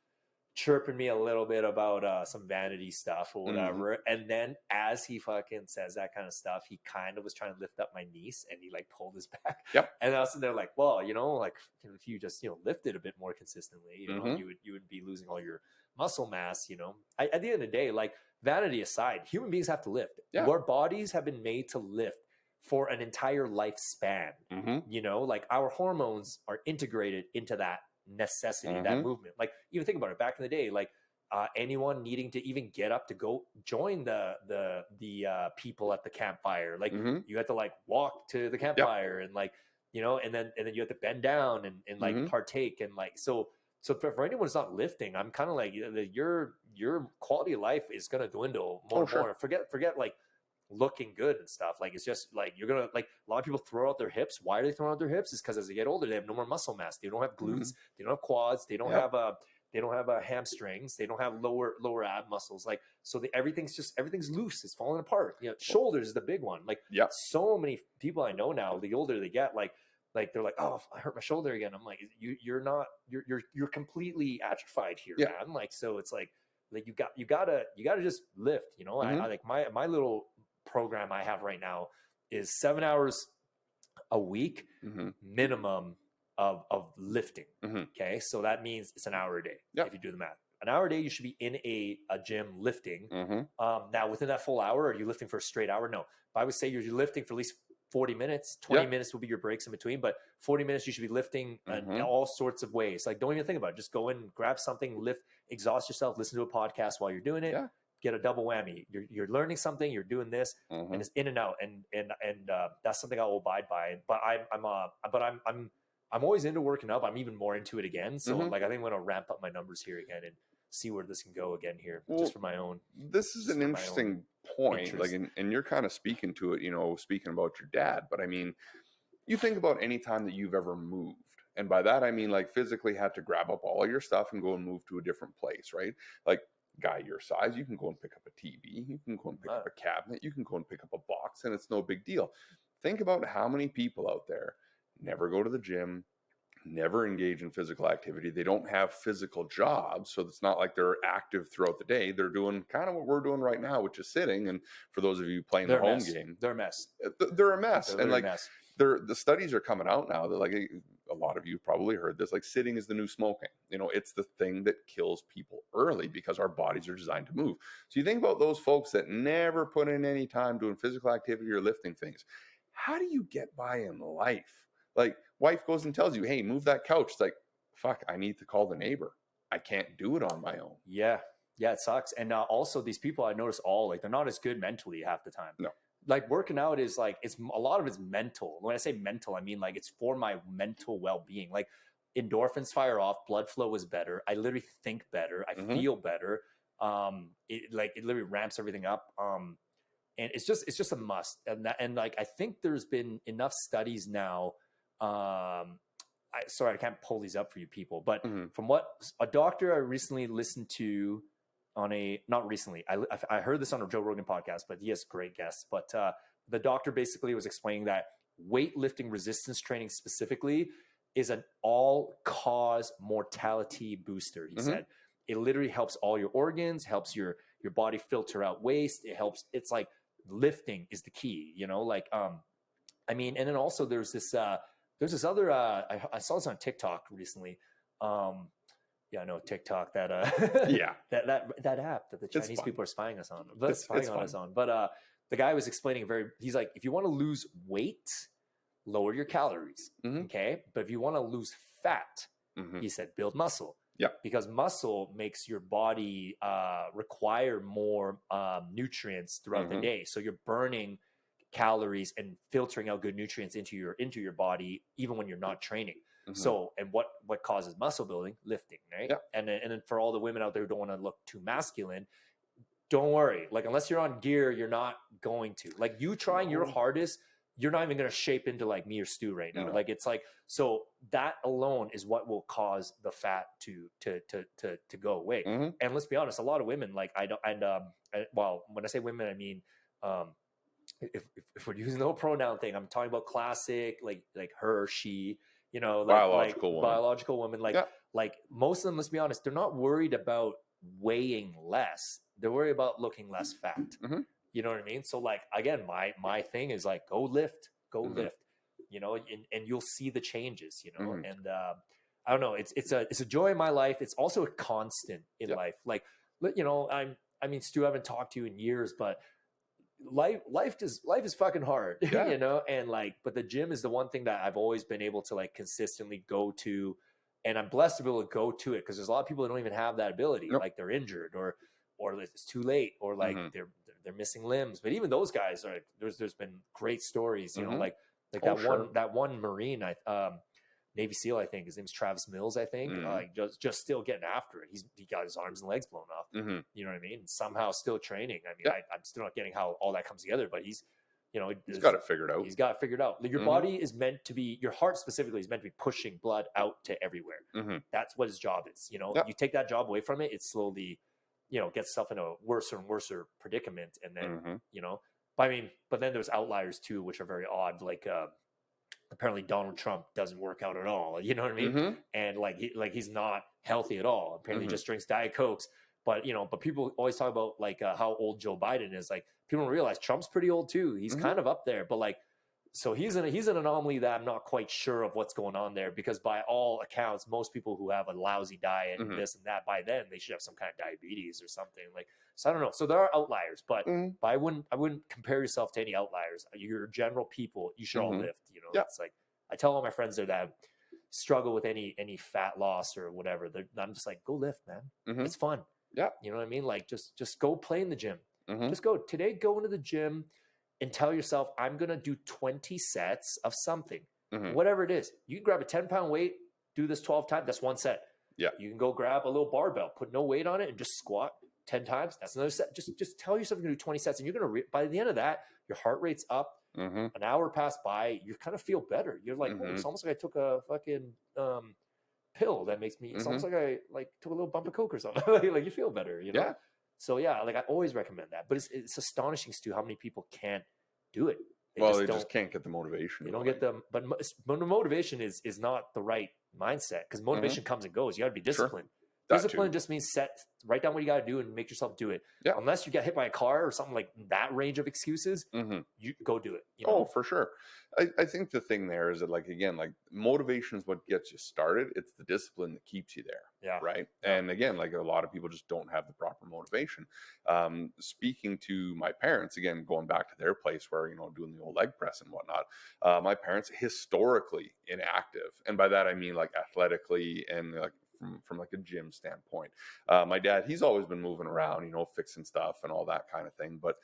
chirping me a little bit about some vanity stuff or whatever. And then as he fucking says that kind of stuff, he kind of was trying to lift up my niece and he like pulled his back. Yep. And I was sitting there like, well, you know, like if you just, you know, lifted a bit more consistently, you know, you would be losing all your muscle mass, you know. At the end of the day, like vanity aside, human beings have to lift. Yeah. Our bodies have been made to lift for an entire lifespan. You know, like our hormones are integrated into that necessity, that movement. Like, even think about it, back in the day, like anyone needing to even get up to go join the people at the campfire, like you had to like walk to the campfire and like, you know, and then you had to bend down and like partake, and like so for anyone who's not lifting, I'm kind of like, your quality of life is going to dwindle more and more. Forget like looking good and stuff. Like, it's just like, you're gonna, like, a lot of people throw out their hips. Why are they throwing out their hips? Is because as they get older, they have no more muscle mass. They don't have glutes. They don't have quads. They don't have hamstrings. They don't have lower ab muscles. Like, so everything's loose. It's falling apart. You know, shoulders is the big one. Like, so many people I know now, the older they get, like they're like, oh, I hurt my shoulder again. I'm like, you're completely atrophied here, man. Like, so it's like you gotta just lift, you know. I like my little program I have right now is 7 hours a week minimum of lifting. Okay, so that means it's an hour a day. If you do the math, an hour a day, you should be in a gym lifting. Now within that full hour, are you lifting for a straight hour? No, but I would say you're lifting for at least 40 minutes. 20 minutes will be your breaks in between, but 40 minutes you should be lifting in all sorts of ways. Like, don't even think about it. Just go in, grab something, lift, exhaust yourself, listen to a podcast while you're doing it. Get a double whammy. You're learning something, you're doing this, and it's in and out, and that's something I will abide by. But I'm always into working up. I'm even more into it again. So like, I think I'm going to ramp up my numbers here again and see where this can go again here, just for my own. This is an interesting point. Interest. Like, and you're kind of speaking to it, you know, speaking about your dad. But I mean, you think about any time that you've ever moved. And by that, I mean, like, physically had to grab up all of your stuff and go and move to a different place, right? Like, guy your size, you can go and pick up a TV, you can go and pick up a cabinet, you can go and pick up a box, and it's no big deal. Think about how many people out there never go to the gym, never engage in physical activity. They don't have physical jobs, so it's not like they're active throughout the day. They're doing kind of what we're doing right now, which is sitting. And for those of you playing the home game, they're a mess. They're a mess. And like, the studies are coming out now that, like, a lot of you probably heard this, like, sitting is the new smoking. You know, it's the thing that kills people early because our bodies are designed to move. So you think about those folks that never put in any time doing physical activity or lifting things. How do you get by in life? Like, wife goes and tells you, hey, move that couch. It's like, fuck, I need to call the neighbor. I can't do it on my own. Yeah, it sucks. And also, these people, I notice like, they're not as good mentally half the time. No. Like, working out is like, a lot of it's mental. When I say mental, I mean like it's for my mental well-being. Like, endorphins fire off, blood flow is better. I literally think better. I feel better. It literally ramps everything up. And it's just a must. And like, I think there's been enough studies now. Sorry, I can't pull these up for you people, but from what a doctor I recently listened to not recently, I heard this on a Joe Rogan podcast, but he has great guests. But the doctor basically was explaining that weightlifting resistance training specifically is an all-cause mortality booster. He said it literally helps all your organs, helps your body filter out waste. It's like lifting is the key, like, I mean, and then also there's this other, I saw this on TikTok recently. Yeah, I know TikTok, that that app that the Chinese people are spying us on, us on. But the guy was explaining he's like, if you want to lose weight, lower your calories. Okay. But if you want to lose fat, he said, build muscle. Yeah. Because muscle makes your body require more nutrients throughout the day. So you're burning calories and filtering out good nutrients into your body, even when you're not training. So, and what causes muscle building? Lifting, right? Yeah. And then for all the women out there who don't want to look too masculine, don't worry. Like, unless you're on gear, you're not going to. Like, you trying your hardest, you're not even going to shape into like me or Stu right now. Like, it's like, so that alone is what will cause the fat to go away. And let's be honest, a lot of women, like, well, when I say women, I mean, if we're using the whole pronoun thing, I'm talking about classic, like her, she, biological woman, like most of them, let's be honest, they're not worried about weighing less. They're worried about looking less fat. You know what I mean? So like, again, my thing is like, go lift, and you'll see the changes, and I don't know. It's a joy in my life. It's also a constant in life. Like, I mean, Stu, I haven't talked to you in years, but life is fucking hard, and like, but the gym is the one thing that I've always been able to like consistently go to, and I'm blessed to be able to go to it, because there's a lot of people that don't even have that ability. Like, they're injured or it's too late, or like they're missing limbs. But even those guys are, there's been great stories, like that one Marine, Navy SEAL, I think his name's Travis Mills, I think, just still getting after it. He got his arms and legs blown off. You know what I mean? Somehow still training. I mean, I'm still not getting how all that comes together, but he's got it figured out. He's got it figured out. Your body is meant to be, your heart specifically is meant to be pushing blood out to everywhere. That's what his job is. You take that job away from it, it slowly, gets itself in a worse and worse predicament. And then, but then there's outliers too, which are very odd. Like, apparently Donald Trump doesn't work out at all. You know what I mean? And he's not healthy at all. Apparently he just drinks Diet Cokes. But, but people always talk about like how old Joe Biden is. Like, people don't realize Trump's pretty old too. He's kind of up there, but like, so he's an anomaly that I'm not quite sure of what's going on there, because by all accounts, most people who have a lousy diet and this and that, by then they should have some kind of diabetes or something. Like, so I don't know. So there are outliers, but I wouldn't compare yourself to any outliers. You're general people. You should all lift, It's like, I tell all my friends there that struggle with any fat loss or whatever. I'm just like, go lift, man. It's fun. Yeah. You know what I mean? Like, just go play in the gym. Just go into the gym and tell yourself, I'm going to do 20 sets of something, whatever it is. You can grab a 10-pound weight, do this 12 times. That's one set. Yeah. You can go grab a little barbell, put no weight on it, and just squat 10 times. That's another set. Just tell yourself you're going to do 20 sets, and you're going to, by the end of that, your heart rate's up. An hour passed by, you kind of feel better. You're like, oh, it's almost like I took a fucking pill that makes me, it's almost like I took a little bump of Coke or something. Like, you feel better, Yeah. So yeah, like, I always recommend that. But it's astonishing, Stu, how many people can't do it. They just can't get the motivation. They don't get the, but motivation is not the right mindset, because motivation comes and goes. You got to be disciplined. Discipline just means write down what you got to do and make yourself do it. Yeah. Unless you get hit by a car or something, like that range of excuses, you go do it. Oh, for sure. I think the thing there is that, like, again, like, motivation is what gets you started. It's the discipline that keeps you there. Yeah. Right. Yeah. And again, like, a lot of people just don't have the proper motivation. Speaking to my parents, again, going back to their place where, doing the old leg press and whatnot, my parents historically inactive. And by that, I mean like athletically and like from like a gym standpoint. My dad, he's always been moving around, fixing stuff and all that kind of thing. But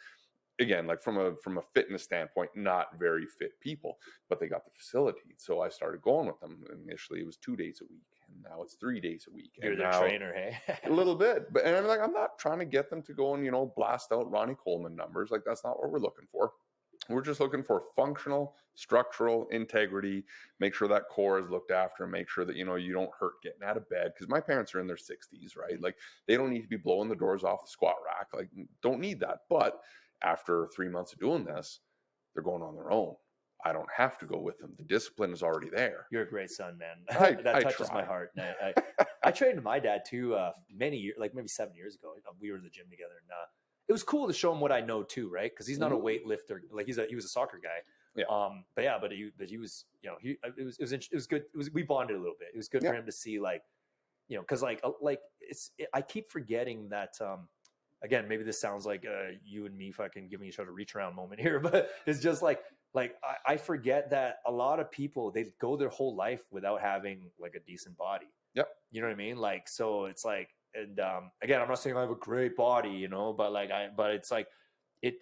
again, like from a fitness standpoint, not very fit people, but they got the facility. So I started going with them. Initially, it was 2 days a week, and now it's 3 days a week. You're and their now, trainer, hey? a little bit, but and I'm like, I'm not trying to get them to go and blast out Ronnie Coleman numbers. Like that's not what we're looking for. We're just looking for functional, structural integrity. Make sure that core is looked after. Make sure that you don't hurt getting out of bed. Because my parents are in their 60s, right? Like they don't need to be blowing the doors off the squat rack. Like don't need that. But after 3 months of doing this, they're going on their own. I don't have to go with them. The discipline is already there. You're a great son, man. I touches try. my heart. And I trained my dad too, many years, like maybe 7 years ago. We were in the gym together, and it was cool to show him what I know too, right? Because he's not a weightlifter. Like he was a soccer guy. Yeah. But he was, it was good. We bonded a little bit. It was good for him to see, like, because I keep forgetting that. Again, maybe this sounds like you and me fucking giving each other a reach around moment here, but it's just like I forget that a lot of people, they go their whole life without having like a decent body. Yep. You know what I mean? Like, so it's like, and again, I'm not saying I have a great body, but it's like it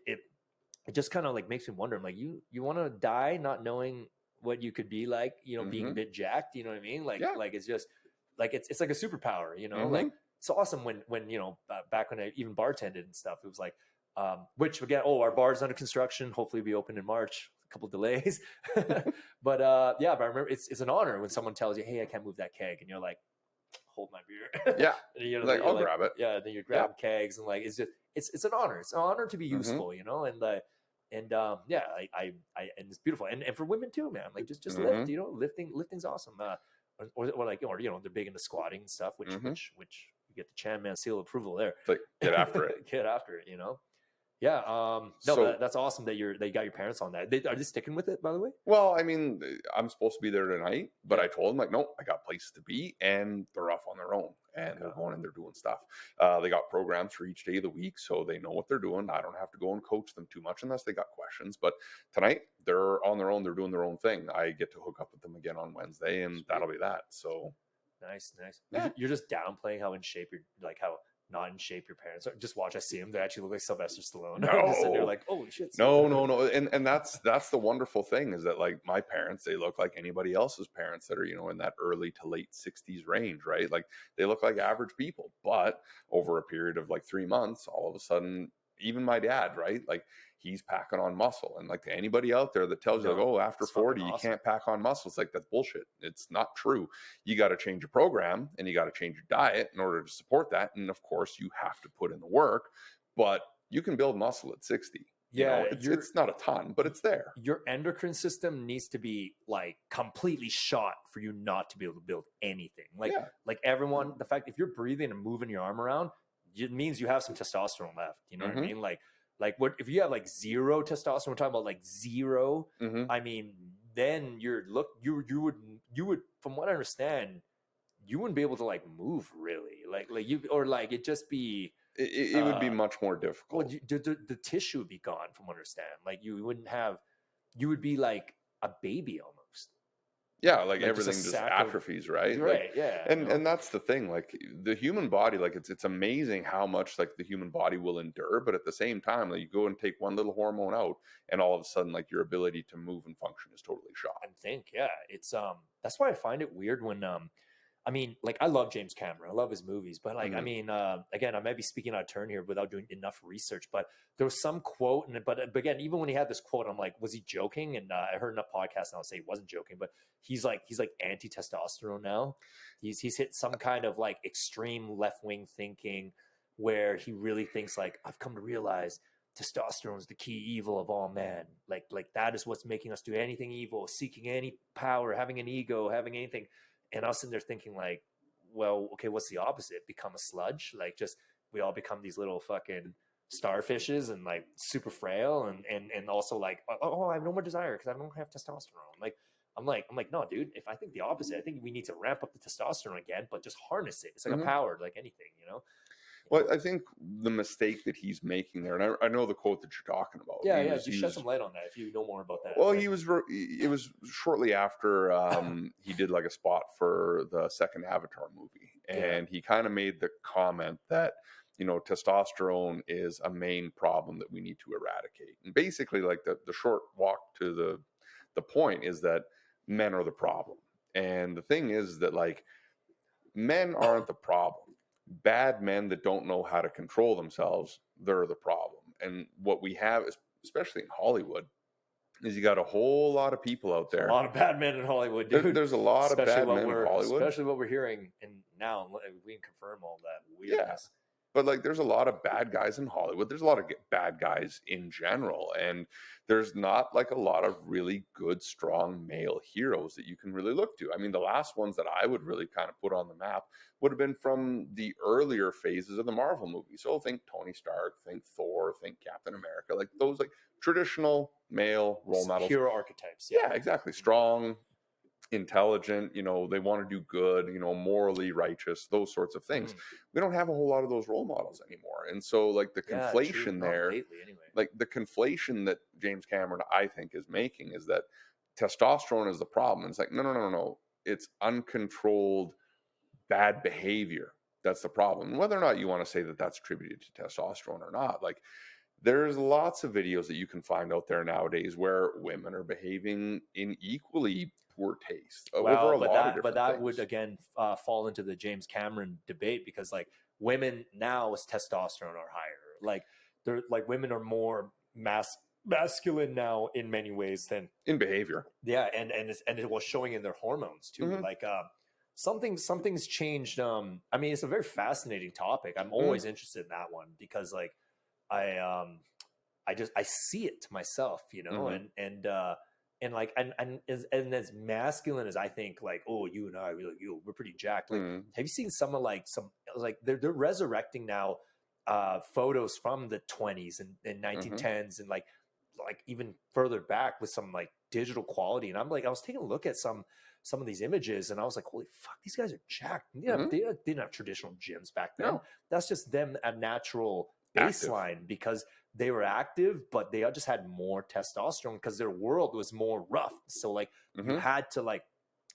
just kind of like makes me wonder. I'm like, you want to die not knowing what you could be like, being a bit jacked. You know what I mean? Like it's just like it's like a superpower. Like. It's awesome when back when I even bartended and stuff, it was like, which again, our bar's under construction, hopefully be open in March, a couple delays. but I remember it's an honor when someone tells you, hey, I can't move that keg. And you're like, hold my beer. Yeah. And like, I'll grab it. Yeah. Then you're grabbing kegs and like, it's just, it's an honor. It's an honor to be useful, and it's beautiful. And for women too, man, like just lift, lifting's awesome. Or they're big into squatting and stuff, which you get the Chan Man seal of approval there. Like get after it. Get after it, Yeah. That's awesome that you got your parents on that. Are they sticking with it, by the way? Well, I mean, I'm supposed to be there tonight, but I told them like, no, I got places to be, and they're off on their own, and they're going and they're doing stuff. They got programs for each day of the week, so they know what they're doing. I don't have to go and coach them too much unless they got questions. But tonight they're on their own. They're doing their own thing. I get to hook up with them again on Wednesday, and that'll be that. So nice. Yeah. You're just downplaying how in shape how not in shape your parents are. Just watch. I see them. They actually look like Sylvester Stallone. No, they're like, holy shit. No. And that's the wonderful thing, is that like my parents, they look like anybody else's parents that are, in that early to late 60s range, right? Like they look like average people, but over a period of like 3 months, all of a sudden, even my dad, right? Like he's packing on muscle. And like to anybody out there that tells you like, after 40, you can't pack on muscle. It's like, that's bullshit. It's not true. You got to change your program and you got to change your diet in order to support that. And of course you have to put in the work, but you can build muscle at 60. Yeah. It's not a ton, but it's there. Your endocrine system needs to be like completely shot for you not to be able to build anything. Like everyone, the fact if you're breathing and moving your arm around, it means you have some testosterone left. You know what I mean? Like what if you have like zero testosterone? We're talking about like zero. I mean, then you would, from what I understand, you wouldn't be able to like move really. It'd just be. It would be much more difficult. Well, the tissue would be gone, from what I understand. Like you would be like a baby almost. Yeah, like everything just atrophies, right? Right, yeah. And that's the thing, like the human body, like it's amazing how much like the human body will endure, but at the same time, like you go and take one little hormone out and all of a sudden like your ability to move and function is totally shot. I think, yeah. It's that's why I find it weird when I mean, like I love James Cameron. I love his movies, but like, I mean, again, I might be speaking out of turn here without doing enough research, but there was some quote, but again, even when he had this quote, I'm like, was he joking? And I heard in a podcast and I'll say he wasn't joking, but he's like anti-testosterone now. He's hit some kind of like extreme left-wing thinking where he really thinks like, I've come to realize testosterone is the key evil of all men. Like that is what's making us do anything evil, seeking any power, having an ego, having anything. And I was sitting there thinking like, well, okay, what's the opposite? Become a sludge? Like just, we all become these little fucking starfishes and like super frail and also like, oh, I have no more desire because I don't have testosterone. Like, I'm like, no, dude, if I think the opposite, I think we need to ramp up the testosterone again, but just harness it. It's like a power, like anything, Well, I think the mistake that he's making there, and I know the quote that you're talking about. Yeah, you shed some light on that if you know more about that. Well, it was shortly after he did like a spot for the second Avatar movie, and he kind of made the comment that testosterone is a main problem that we need to eradicate. And basically, like the short walk to the point is that men are the problem. And the thing is that, like, men aren't the problem. Bad men that don't know how to control themselves, they're the problem. And what we have, especially in Hollywood, is you got a whole lot of people out there. A lot of bad men in Hollywood, dude. There's a lot of bad men in Hollywood. Especially what we're hearing, and now we can confirm all that weirdness. Yeah. But like, there's a lot of bad guys in Hollywood. There's a lot of bad guys in general. And there's not like a lot of really good, strong male heroes that you can really look to. I mean, the last ones that I would really kind of put on the map would have been from the earlier phases of the Marvel movies. So think Tony Stark, think Thor, think Captain America, like those like traditional male role models. Hero archetypes. Yeah, exactly. Strong, intelligent, they want to do good, morally righteous, those sorts of things. We don't have a whole lot of those role models anymore. And so like the conflation there, anyway. Like the conflation that James Cameron, I think, is making is that testosterone is the problem. And it's like, no. It's uncontrolled bad behavior. That's the problem. And whether or not you want to say that that's attributed to testosterone or not, like there's lots of videos that you can find out there nowadays where women are behaving in equally poor taste over a lot of different but that things. would again fall into the James Cameron debate, because like women now's testosterone are higher. Like they're like women are more masculine now in many ways than in behavior. Yeah, and it was showing in their hormones too. Like something's changed. I mean, it's a very fascinating topic. I'm always interested in that one because like I see it myself, and as masculine as I think, like, oh, you and I, we're pretty jacked. Like, have you seen some they're resurrecting now photos from the 20s and 1910s and like even further back with some like digital quality. And I was taking a look at some of these images and I was like, holy fuck, these guys are jacked. Yeah, they didn't have traditional gyms back then. No. That's just them a natural baseline because they were active, but they just had more testosterone because their world was more rough. So like you had to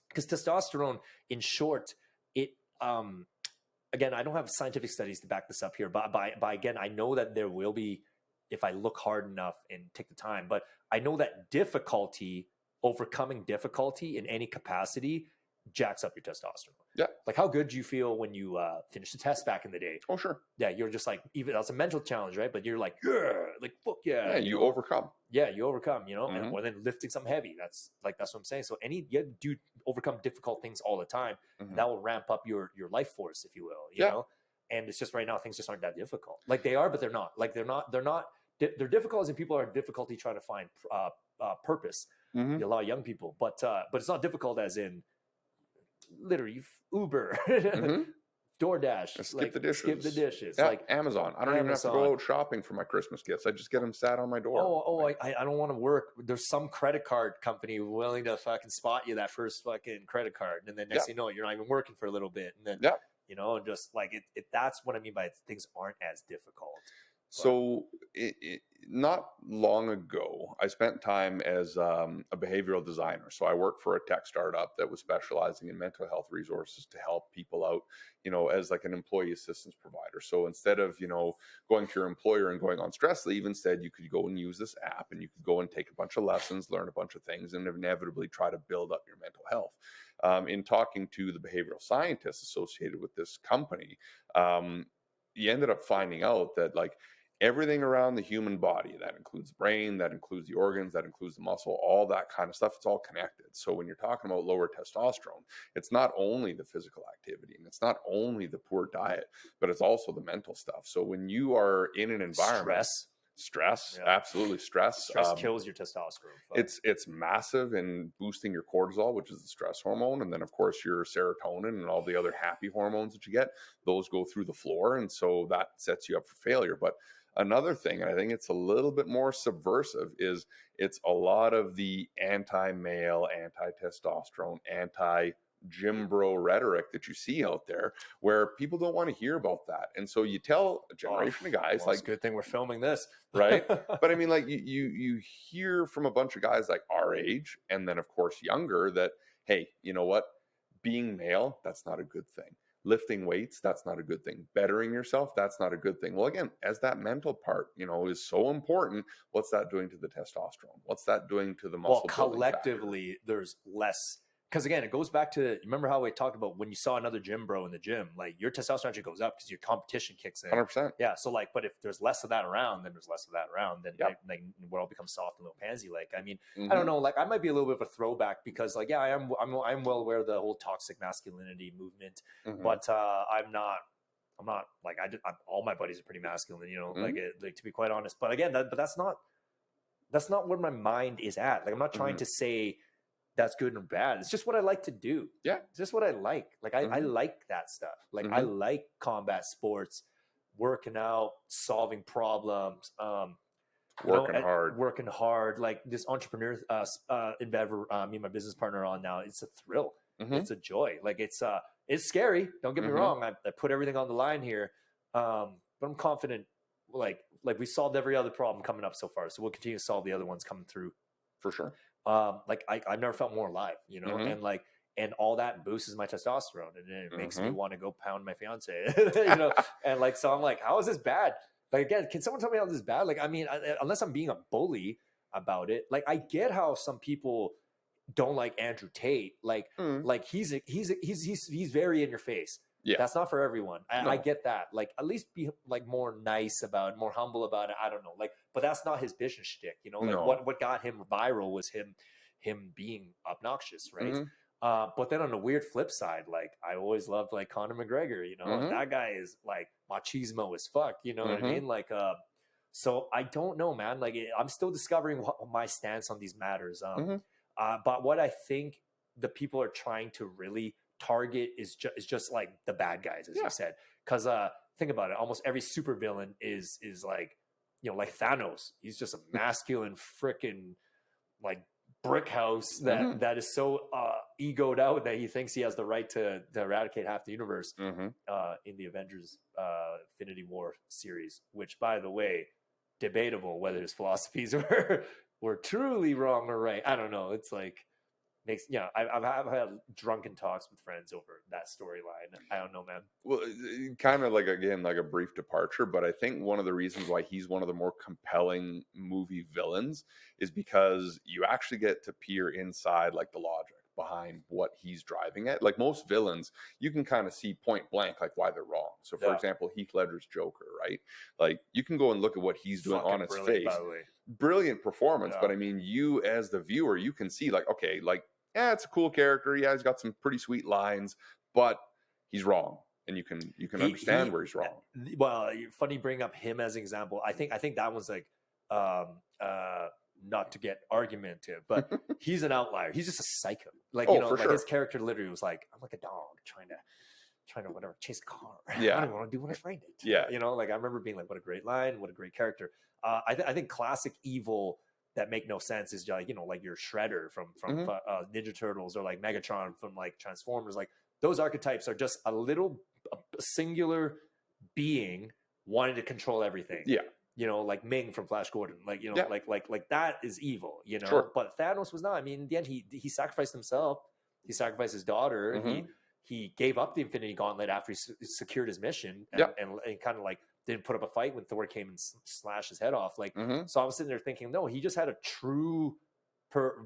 because testosterone, in short, it again, I don't have scientific studies to back this up here, but again, I know that there will be if I look hard enough and take the time. But I know that overcoming difficulty in any capacity jacks up your testosterone. Yeah. Like how good do you feel when you finish the test back in the day? Oh, sure. Yeah. You're just like, even that's a mental challenge, right? But you're like, yeah, like, fuck yeah. Yeah, you overcome. Yeah, you overcome, and or then lifting something heavy. That's what I'm saying. So you do overcome difficult things all the time. That will ramp up your life force, if you will, you know? And it's just right now, things just aren't that difficult. Like they are, but they're not. Like they're they're difficult as in people are in difficulty trying to find purpose. A lot of young people, but it's not difficult as in literally Uber, DoorDash, skip the dishes. Yeah, like Amazon. I don't even have to go out shopping for my Christmas gifts. I just get them sat on my door. I don't want to work. There's some credit card company willing to fucking spot you that first fucking credit card, and then next thing you know, you're not even working for a little bit, and then just like it. That's what I mean by things aren't as difficult. So not long ago, I spent time as a behavioral designer. So I worked for a tech startup that was specializing in mental health resources to help people out, as like an employee assistance provider. So instead of, going to your employer and going on stress leave, instead you could go and use this app and you could go and take a bunch of lessons, learn a bunch of things, and inevitably try to build up your mental health. In talking to the behavioral scientists associated with this company, you ended up finding out that like everything around the human body, that includes the brain, that includes the organs, that includes the muscle, all that kind of stuff, it's all connected. So when you're talking about lower testosterone, it's not only the physical activity and it's not only the poor diet, but it's also the mental stuff. So when you are in an environment, absolutely stress kills your testosterone. It's massive in boosting your cortisol, which is the stress hormone, and then of course your serotonin and all the other happy hormones that you get, those go through the floor, and so that sets you up for failure. But another thing, and I think it's a little bit more subversive, is it's a lot of the anti-male, anti-testosterone, anti-gym bro rhetoric that you see out there where people don't want to hear about that. And so you tell a generation of guys it's a good thing we're filming this. Right? But I mean, like you hear from a bunch of guys like our age and then of course younger that, hey, you know what? Being male, that's not a good thing. lifting weights, that's not a good thing. Bettering yourself, that's not a good thing. Well, again, as that mental part, is so important, what's that doing to the testosterone? What's that doing to the muscle building factor? Collectively, there's less. Because again, it goes back to, remember how we talked about when you saw another gym bro in the gym, like your testosterone actually goes up because your competition kicks in. 100%. Yeah. So like, but if there's less of that around, then there's less of that around. Then like it all becomes soft and little pansy. Like, I mean, I don't know. Like, I might be a little bit of a throwback because, like, yeah, I'm well aware of the whole toxic masculinity movement, but I'm not like all my buddies are pretty masculine, like to be quite honest. But again, but that's not where my mind is at. Like, I'm not trying to say that's good or bad. It's just what I like to do. Yeah. It's just what I like. Like, I like that stuff. Like, I like combat sports, working out, solving problems, working hard. Like this entrepreneur endeavor, me and my business partner on now, it's a thrill. It's a joy. Like, it's scary. Don't get me wrong. I put everything on the line here. But I'm confident, like we solved every other problem coming up so far. So we'll continue to solve the other ones coming through. For sure. Like I've never felt more alive, and all that boosts my testosterone, and it makes me want to go pound my fiance, and like, so I'm like, how is this bad? Like, again, can someone tell me how this is bad? Like, I mean, unless I'm being a bully about it, like, I get how some people don't like Andrew Tate, like he's very in your face. Yeah, that's not for everyone. I get that. Like, at least be like more nice about it, more humble about it. I don't know. Like, but that's not his business shtick, Like, what got him viral was him being obnoxious, right? But then on the weird flip side, like, I always loved like Conor McGregor. That guy is like machismo as fuck. You know what I mean? Like, so I don't know, man. Like, I'm still discovering what my stance on these matters. But what I think the people are trying to really target is just like the bad guys, as you said, because think about it, almost every supervillain is like, like Thanos. He's just a masculine freaking like brick house that is so egoed out that he thinks he has the right to eradicate half the universe in the Avengers Infinity War series, which, by the way, debatable whether his philosophies were truly wrong or right. I don't know. It's like, I've had drunken talks with friends over that storyline. I don't know, man. Well, kind of like, again, like a brief departure, but I think one of the reasons why he's one of the more compelling movie villains is because you actually get to peer inside like the logic behind what he's driving at. Like, most villains, you can kind of see point blank like why they're wrong. So for example, Heath Ledger's Joker, right? Like, you can go and look at what he's doing on his face. By the way. Brilliant performance, but I mean, you as the viewer, you can see like, okay, like, yeah, it's a cool character. Yeah, he's got some pretty sweet lines, but he's wrong, and you can understand where he's wrong. Well, funny you bring up him as an example. I think that was like, not to get argumentative, but he's an outlier. He's just a psycho. Like, like his character literally was like, I'm like a dog trying to whatever, chase a car. Yeah, I don't want to do when I find it. Yeah, like, I remember being like, what a great line, what a great character. I think classic evil that make no sense is like, like your Shredder from Ninja Turtles, or like Megatron from like Transformers. Like, those archetypes are just a singular being wanting to control everything. Yeah. Like Ming from Flash Gordon, like, like that is evil, Sure. But Thanos was not. I mean, in the end, he sacrificed himself. He sacrificed his daughter. He gave up the Infinity Gauntlet after he secured his mission, and kind of like didn't put up a fight when Thor came and slashed his head off. Like, so I was sitting there thinking, no, he just had a true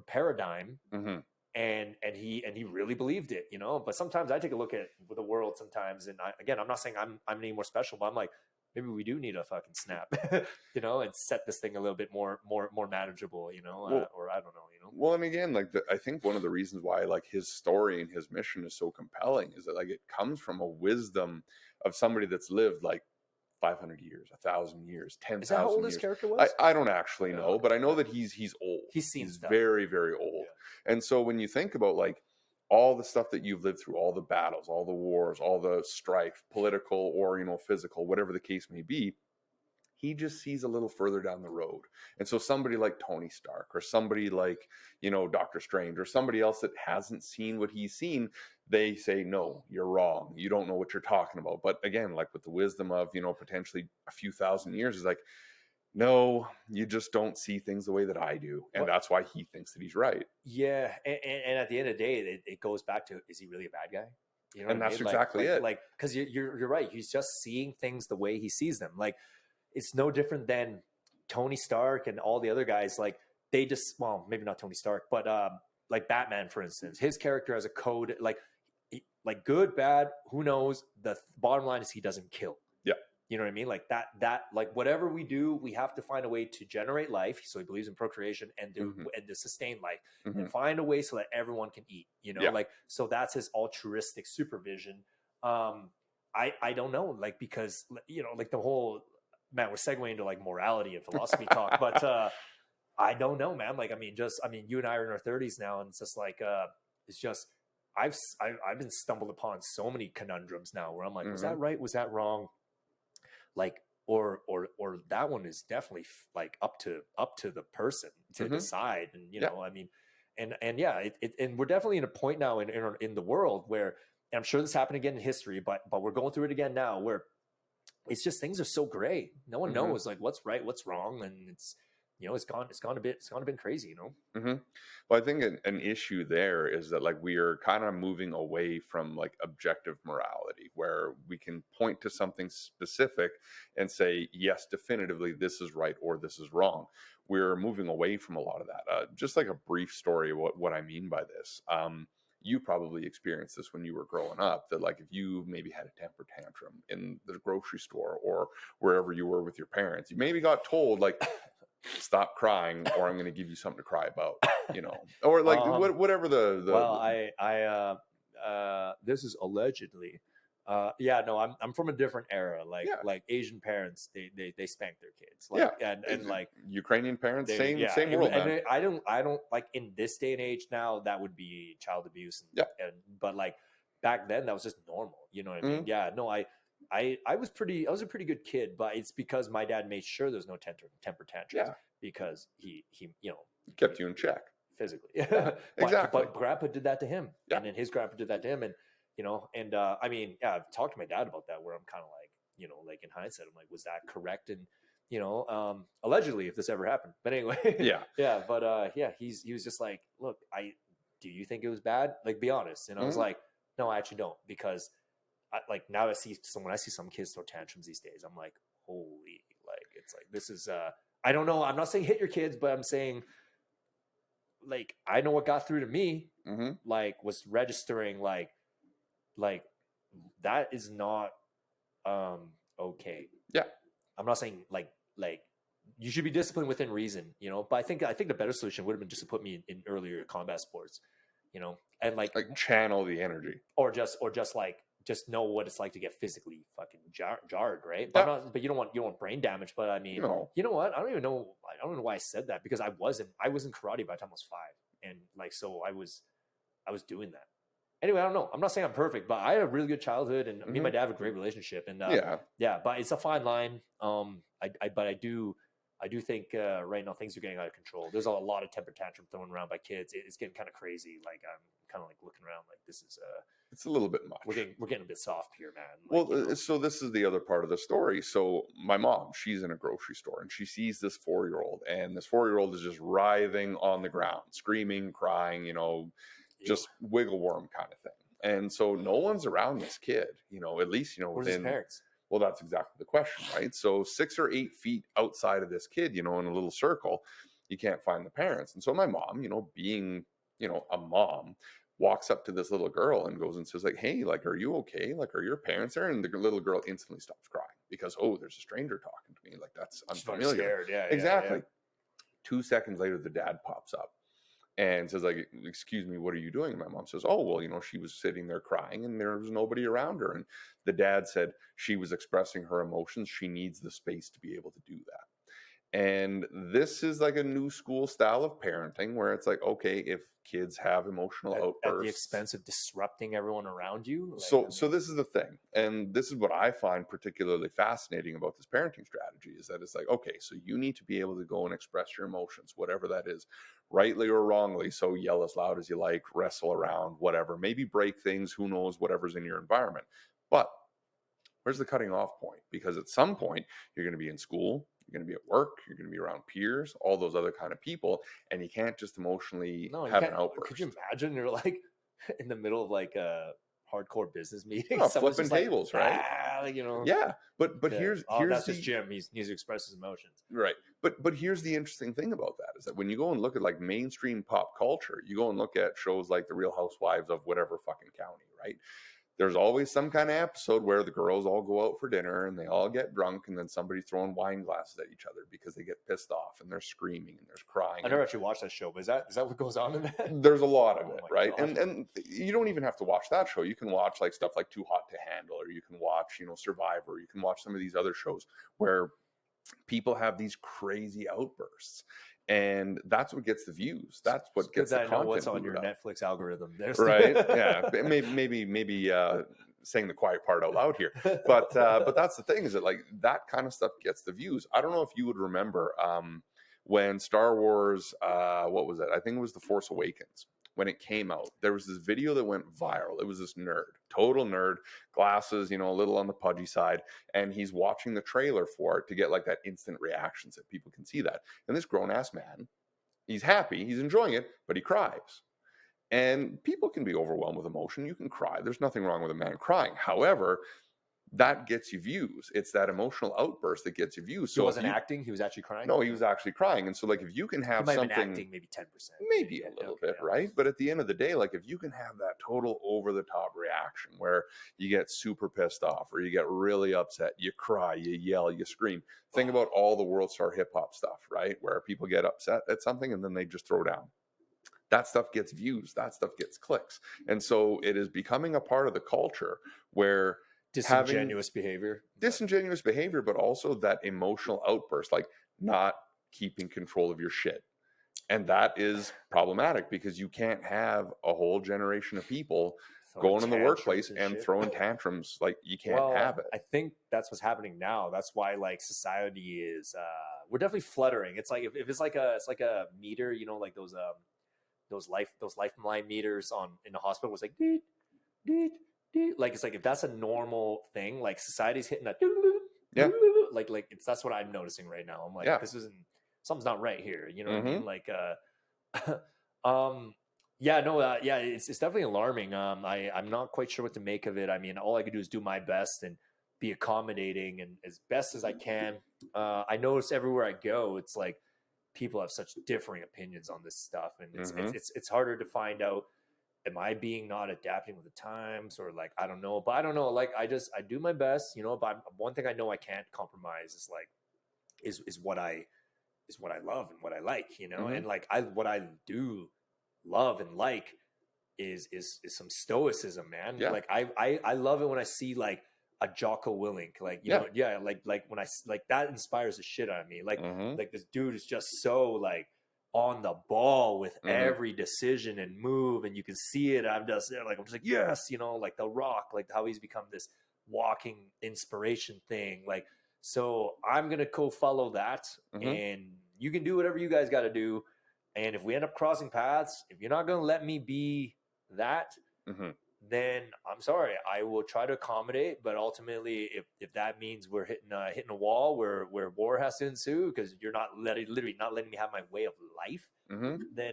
paradigm, and he really believed it, But sometimes I take a look at the world sometimes, and I'm not saying I'm any more special, but I'm like, maybe we do need a fucking snap, and set this thing a little bit more manageable, well, or I don't know, Well, and again, like, I think one of the reasons why like his story and his mission is so compelling is that like it comes from a wisdom of somebody that's lived like 500 years, 1,000 years, 10,000 years. Is that how old his character was? I don't actually know, but I know that he's old. He's very, very old. Yeah. And so when you think about like all the stuff that you've lived through, all the battles, all the wars, all the strife, political or, physical, whatever the case may be, he just sees a little further down the road. And so somebody like Tony Stark, or somebody like, Doctor Strange, or somebody else that hasn't seen what he's seen, they say, no, you're wrong. You don't know what you're talking about. But again, like with the wisdom of, potentially a few thousand years, is like, no, you just don't see things the way that I do. And that's why he thinks that he's right. Yeah. And at the end of the day, it goes back to, is he really a bad guy? You know And what I that's mean? exactly it. Like, because you're right. He's just seeing things the way he sees them. Like, it's no different than Tony Stark and all the other guys. Like, they just, well, maybe not Tony Stark, but like Batman, for instance, his character has a code. Like good, bad, who knows? The bottom line is he doesn't kill. Yeah. You know what I mean? Like like whatever we do, we have to find a way to generate life. So he believes in procreation and to sustain life and find a way so that everyone can eat, you know, like, so that's his altruistic supervision. I don't know, like, because, you know, like the whole, man, we're segueing into like morality and philosophy talk, but I don't know, man. Like, I mean, you and I are in our 30s now, and it's just like, it's just, I've been stumbled upon so many conundrums now where I'm like, was that right? Was that wrong? Like, or that one is definitely like up to the person to decide. And, you know, I mean, and yeah, and we're definitely in a point now in the world where, and I'm sure this happened again in history, but we're going through it again now, where it's just, things are so gray. No one knows like what's right, what's wrong. And it's, you know, it's gone a bit crazy, you know? Well, I think an issue there is that, like, we are kind of moving away from like objective morality, where we can point to something specific and say, yes, definitively, this is right or this is wrong. We're moving away from a lot of that. Just like a brief story of what I mean by this. You probably experienced this when you were growing up, that like if you maybe had a temper tantrum in the grocery store or wherever you were with your parents, you maybe got told like, stop crying or I'm going to give you something to cry about, you know, or like whatever well, this is allegedly, yeah, no, I'm from a different era. Like, like Asian parents, they spank their kids. Like, and like Ukrainian parents, same world, man. And I don't like, in this day and age now, that would be child abuse. But like back then, that was just normal. You know what I mean? Yeah, no, I was a pretty good kid, but it's because my dad made sure there's no temper tantrums, because he you know, kept you in check physically. Exactly. But grandpa did that to him, and then his grandpa did that to him, and, you know, and I mean, yeah, I've talked to my dad about that, where I'm kind of like, you know, like in hindsight, I'm like, was that correct? And, you know, allegedly, if this ever happened, but anyway, but he was just like, look, do you think it was bad? Like, be honest. And I was like, no, I actually don't, because like now when I see some kids throw tantrums these days, I'm like, holy, like, it's like, this is, I don't know. I'm not saying hit your kids, but I'm saying, like, I know what got through to me, like, was registering, like that is not, okay. Yeah. I'm not saying like you should be disciplined within reason, you know, but I think the better solution would have been just to put me in earlier combat sports, you know, and like channel the energy, or just like, just know what it's like to get physically fucking jarred, right? But but you don't want brain damage. But I mean, you know what? I don't know why I said that, because I was in karate by the time I was 5, and like, so I was doing that. Anyway, I don't know. I'm not saying I'm perfect, but I had a really good childhood, and me and my dad have a great relationship. And but it's a fine line. But I do think right now things are getting out of control. There's a lot of temper tantrum thrown around by kids. It's getting kind of crazy. Like, I'm kind of like looking around like, this is it's a little bit much. We're getting a bit soft here, man. Like, well, you know. So this is the other part of the story. So my mom, she's in a grocery store, and she sees this 4-year-old, and this 4-year-old is just writhing on the ground, screaming, crying, you know, just wiggle worm kind of thing. And so no one's around this kid, you know, at least, you know, where's his parents? Well, that's exactly the question, right? So 6 or 8 feet outside of this kid, you know, in a little circle, you can't find the parents. And so my mom, you know, being, you know, a mom, walks up to this little girl and goes and says, like, hey, like, are you okay? Like, are your parents there? And the little girl instantly stops crying because, oh, there's a stranger talking to me. Like, that's unfamiliar. Scared. Yeah, exactly. 2 seconds later, the dad pops up and says, like, excuse me, what are you doing? And my mom says, oh, well, you know, she was sitting there crying and there was nobody around her. And the dad said she was expressing her emotions. She needs the space to be able to do that. And this is like a new school style of parenting where it's like, okay, if kids have emotional outbursts at the expense of disrupting everyone around you. Like, so this is the thing. And this is what I find particularly fascinating about this parenting strategy, is that it's like, okay, so you need to be able to go and express your emotions, whatever that is, rightly or wrongly. So yell as loud as you like, wrestle around, whatever, maybe break things, who knows, whatever's in your environment. But where's the cutting off point? Because at some point you're going to be in school, you're going to be at work, you're going to be around peers, all those other kind of people, and you can't just emotionally have an outburst. Could you imagine you're like in the middle of like a hardcore business meeting. Oh, Someone's flipping just tables, like, right? like, you know. Yeah, but here's that's the, just Jim. He needs to express his emotions. right. But here's the interesting thing about that is that when you go and look at like mainstream pop culture, you go and look at shows like The Real Housewives of whatever fucking county, right? There's always some kind of episode where the girls all go out for dinner and they all get drunk, and then somebody's throwing wine glasses at each other because they get pissed off and they're screaming and there's crying. I never actually watched that show, but is that what goes on in that? There's a lot of Oh it, my right? God. And you don't even have to watch that show. You can watch like stuff like Too Hot to Handle, or you can watch, you know, Survivor. You can watch some of these other shows where people have these crazy outbursts, and that's what gets the views. That's what gets the content. I know what's on your Netflix algorithm, right? Yeah, maybe saying the quiet part out loud here, but that's the thing, is that like that kind of stuff gets the views. I don't know if you would remember when Star Wars, what was it? I think it was The Force Awakens. When it came out, there was this video that went viral. It was this nerd, total nerd, glasses, you know, a little on the pudgy side, and he's watching the trailer for it to get like that instant reactions that people can see that. And this grown-ass man, he's happy, he's enjoying it, but he cries. And people can be overwhelmed with emotion. You can cry. There's nothing wrong with a man crying. However, that gets you views. It's that emotional outburst that gets you views. So he wasn't acting; he was actually crying. No, he was actually crying. And so, like, if you can have something, acting maybe 10%, maybe a little bit, right? But at the end of the day, like, if you can have that total over-the-top reaction where you get super pissed off, or you get really upset, you cry, you yell, you scream. Think about all the world star hip hop stuff, right? Where people get upset at something and then they just throw down. That stuff gets views. That stuff gets clicks. And so it is becoming a part of the culture where disingenuous behavior, but also that emotional outburst, like not keeping control of your shit. And that is problematic because you can't have a whole generation of people going in the workplace and throwing tantrums. Like, you can't have it. I think that's what's happening now. That's why like society is, we're definitely fluttering. It's like, if it's like a meter, you know, like those lifeline meters in the hospital was like, deet, deet, deet. Like, it's like, if that's a normal thing, like society's hitting that, like that's what I'm noticing right now. I'm like, this isn't, something's not right here. You know what I mean? Like, it's definitely alarming. I'm not quite sure what to make of it. I mean, all I can do is do my best and be accommodating and as best as I can. I notice everywhere I go, it's like people have such differing opinions on this stuff, and it's harder to find out, am I being not adapting with the times, or like, I don't know, like, I do my best, you know, but one thing I know I can't compromise is like, is what I love and what I like, you know, and like what I do love and like is some stoicism, man. Like I love it when I see like a Jocko Willink, like, you know, like when I like, that inspires the shit out of me. Like, like this dude is just so like on the ball with every decision and move, and you can see it. I'm just like, yes, you know, like The Rock, like how he's become this walking inspiration thing. Like, so I'm gonna follow that, and you can do whatever you guys got to do. And if we end up crossing paths, if you're not gonna let me be that, then I'm sorry. I will try to accommodate, but ultimately, if that means we're hitting a wall where war has to ensue because you're not literally not letting me have my way of life, then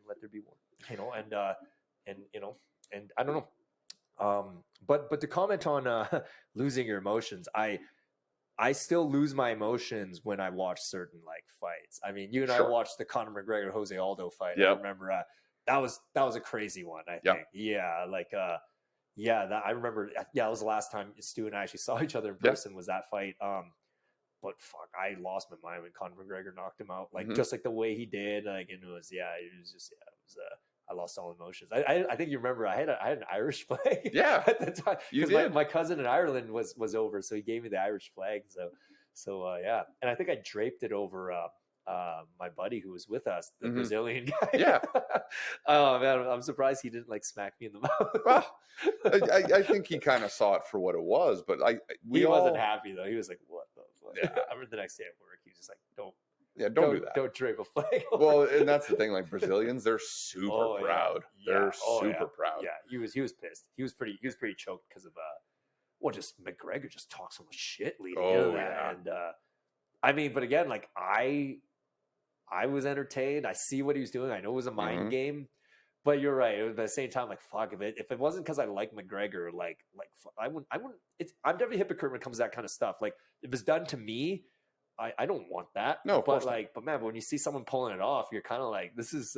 let there be war. You know, and you know, and I don't know. But to comment on losing your emotions, I still lose my emotions when I watch certain like fights. I mean, you and I watched the Conor McGregor Jose Aldo fight. I remember that was a crazy one. I think, that I remember. Yeah, it was the last time Stu and I actually saw each other in person. Was that fight? But fuck, I lost my mind when Conor McGregor knocked him out. Like just like the way he did. Like, and it was I lost all emotions. I think you remember I had an Irish flag at the time. You did. My cousin in Ireland was over, so he gave me the Irish flag. So and I think I draped it over my buddy who was with us, the Brazilian guy. Yeah. Oh man, I'm surprised he didn't like smack me in the mouth. Well, I think he kind of saw it for what it was, but he wasn't happy though. He was like, "What the fuck?" Yeah. I remember the next day at work, he was just like, "Don't do that. Don't drape a flag." Well, and that's the thing. Like, Brazilians, they're super proud. They're super proud. Yeah, he was pissed. He was pretty choked because of just McGregor just talked so much shit leading into that. And I mean, but again, like I was entertained. I see what he was doing. I know it was a mind game, But you're right. At the same time, like, fuck, if it wasn't because I like McGregor, I wouldn't. I'm definitely a hypocrite when it comes to that kind of stuff. Like, if it's done to me, I don't want that. No, of but course not. but man, when you see someone pulling it off, you're kind of like, this is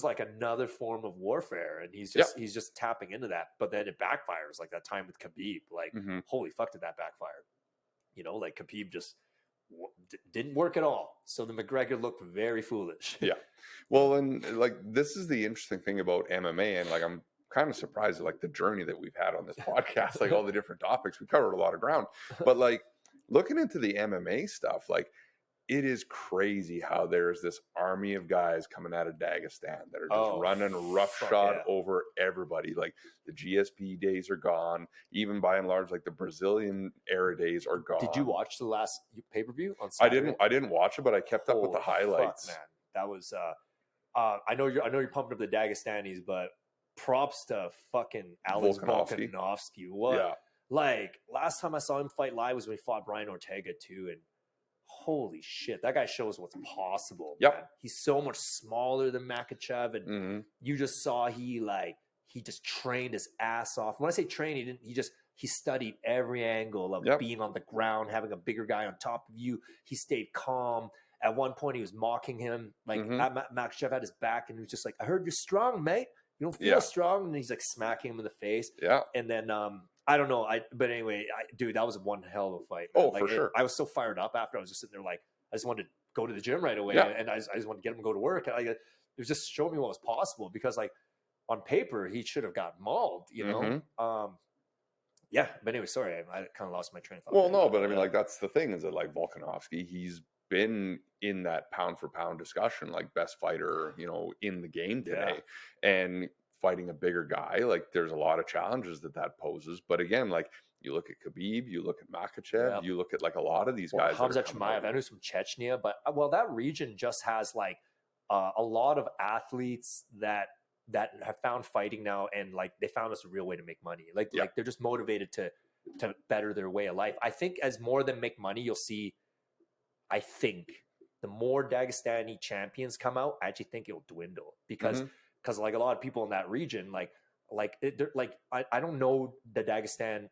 like another form of warfare, and he's just tapping into that. But then it backfires, like that time with Khabib. Like, holy fuck, did that backfire? You know, like Khabib just didn't work at all. So the McGregor looked very foolish. Yeah. Well, and like this is the interesting thing about MMA, and like I'm kind of surprised at like the journey that we've had on this podcast, like all the different topics. We covered a lot of ground, but like looking into the MMA stuff, like it is crazy how there's this army of guys coming out of Dagestan that are just running roughshod over everybody. Like the GSP days are gone. Even by and large, like the Brazilian era days are gone. Did you watch the last pay-per-view on Saturday? I didn't watch it, but I kept up with the highlights. Fuck, man. That was I know you're pumping up the Dagestanis, but props to fucking Alex Volkanovski. What? Yeah. Like last time I saw him fight live was when he fought Brian Ortega too, and holy shit, that guy shows what's possible. Yep. Man. He's so much smaller than Makhachev, and you just saw he just trained his ass off. When I say train, he studied every angle of being on the ground, having a bigger guy on top of you. He stayed calm. At one point, he was mocking him. Like Makhachev had his back, and he was just like, "I heard you're strong, mate. You don't feel strong." And he's like smacking him in the face. Yeah. And then I don't know. But anyway, dude, that was one hell of a fight. Man. Oh, like, for sure. I was so fired up after. I was just sitting there like, I just wanted to go to the gym right away. And I just wanted to get him to go to work. And it was just showing me what was possible, because like on paper, he should have got mauled, you know? Yeah. But anyway, sorry. I kind of lost my train of thought. Well, no, but I mean, like, that's the thing is that like Volkanovski, he's been in that pound for pound discussion, like best fighter, you know, in the game today. And fighting a bigger guy, like there's a lot of challenges that poses. But again, like you look at Khabib, you look at Makhachev, you look at like a lot of these guys. Hamza Chimaev, I know he's from Chechnya, but that region just has like a lot of athletes that have found fighting now, and like they found us a real way to make money. Like they're just motivated to better their way of life. I think as more than make money, you'll see. I think the more Dagestani champions come out, I actually think it'll dwindle, because like a lot of people in that region, I don't know the Dagestan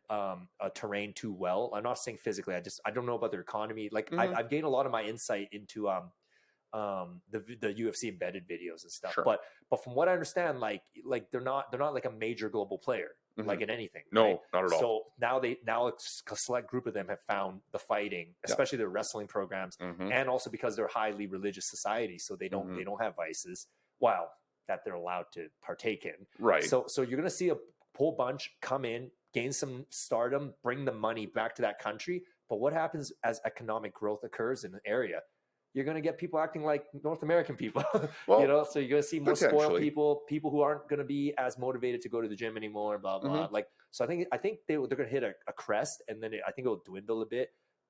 terrain too well. I'm not saying physically. I don't know about their economy. Like I've gained a lot of my insight into the UFC embedded videos and stuff. Sure. But from what I understand, like they're not like a major global player. Like in anything. No, right? Not at all. So now a select group of them have found the fighting, especially their wrestling programs, and also because they're highly religious society, so they don't have vices. Wow, that they're allowed to partake in. Right. So you're gonna see a whole bunch come in, gain some stardom, bring the money back to that country. But what happens as economic growth occurs in an area? You're going to get people acting like North American people, well, you know, so you're going to see more spoiled people who aren't going to be as motivated to go to the gym anymore, blah, blah. Like, so I think they're going to hit a crest, and then I think it'll dwindle a bit,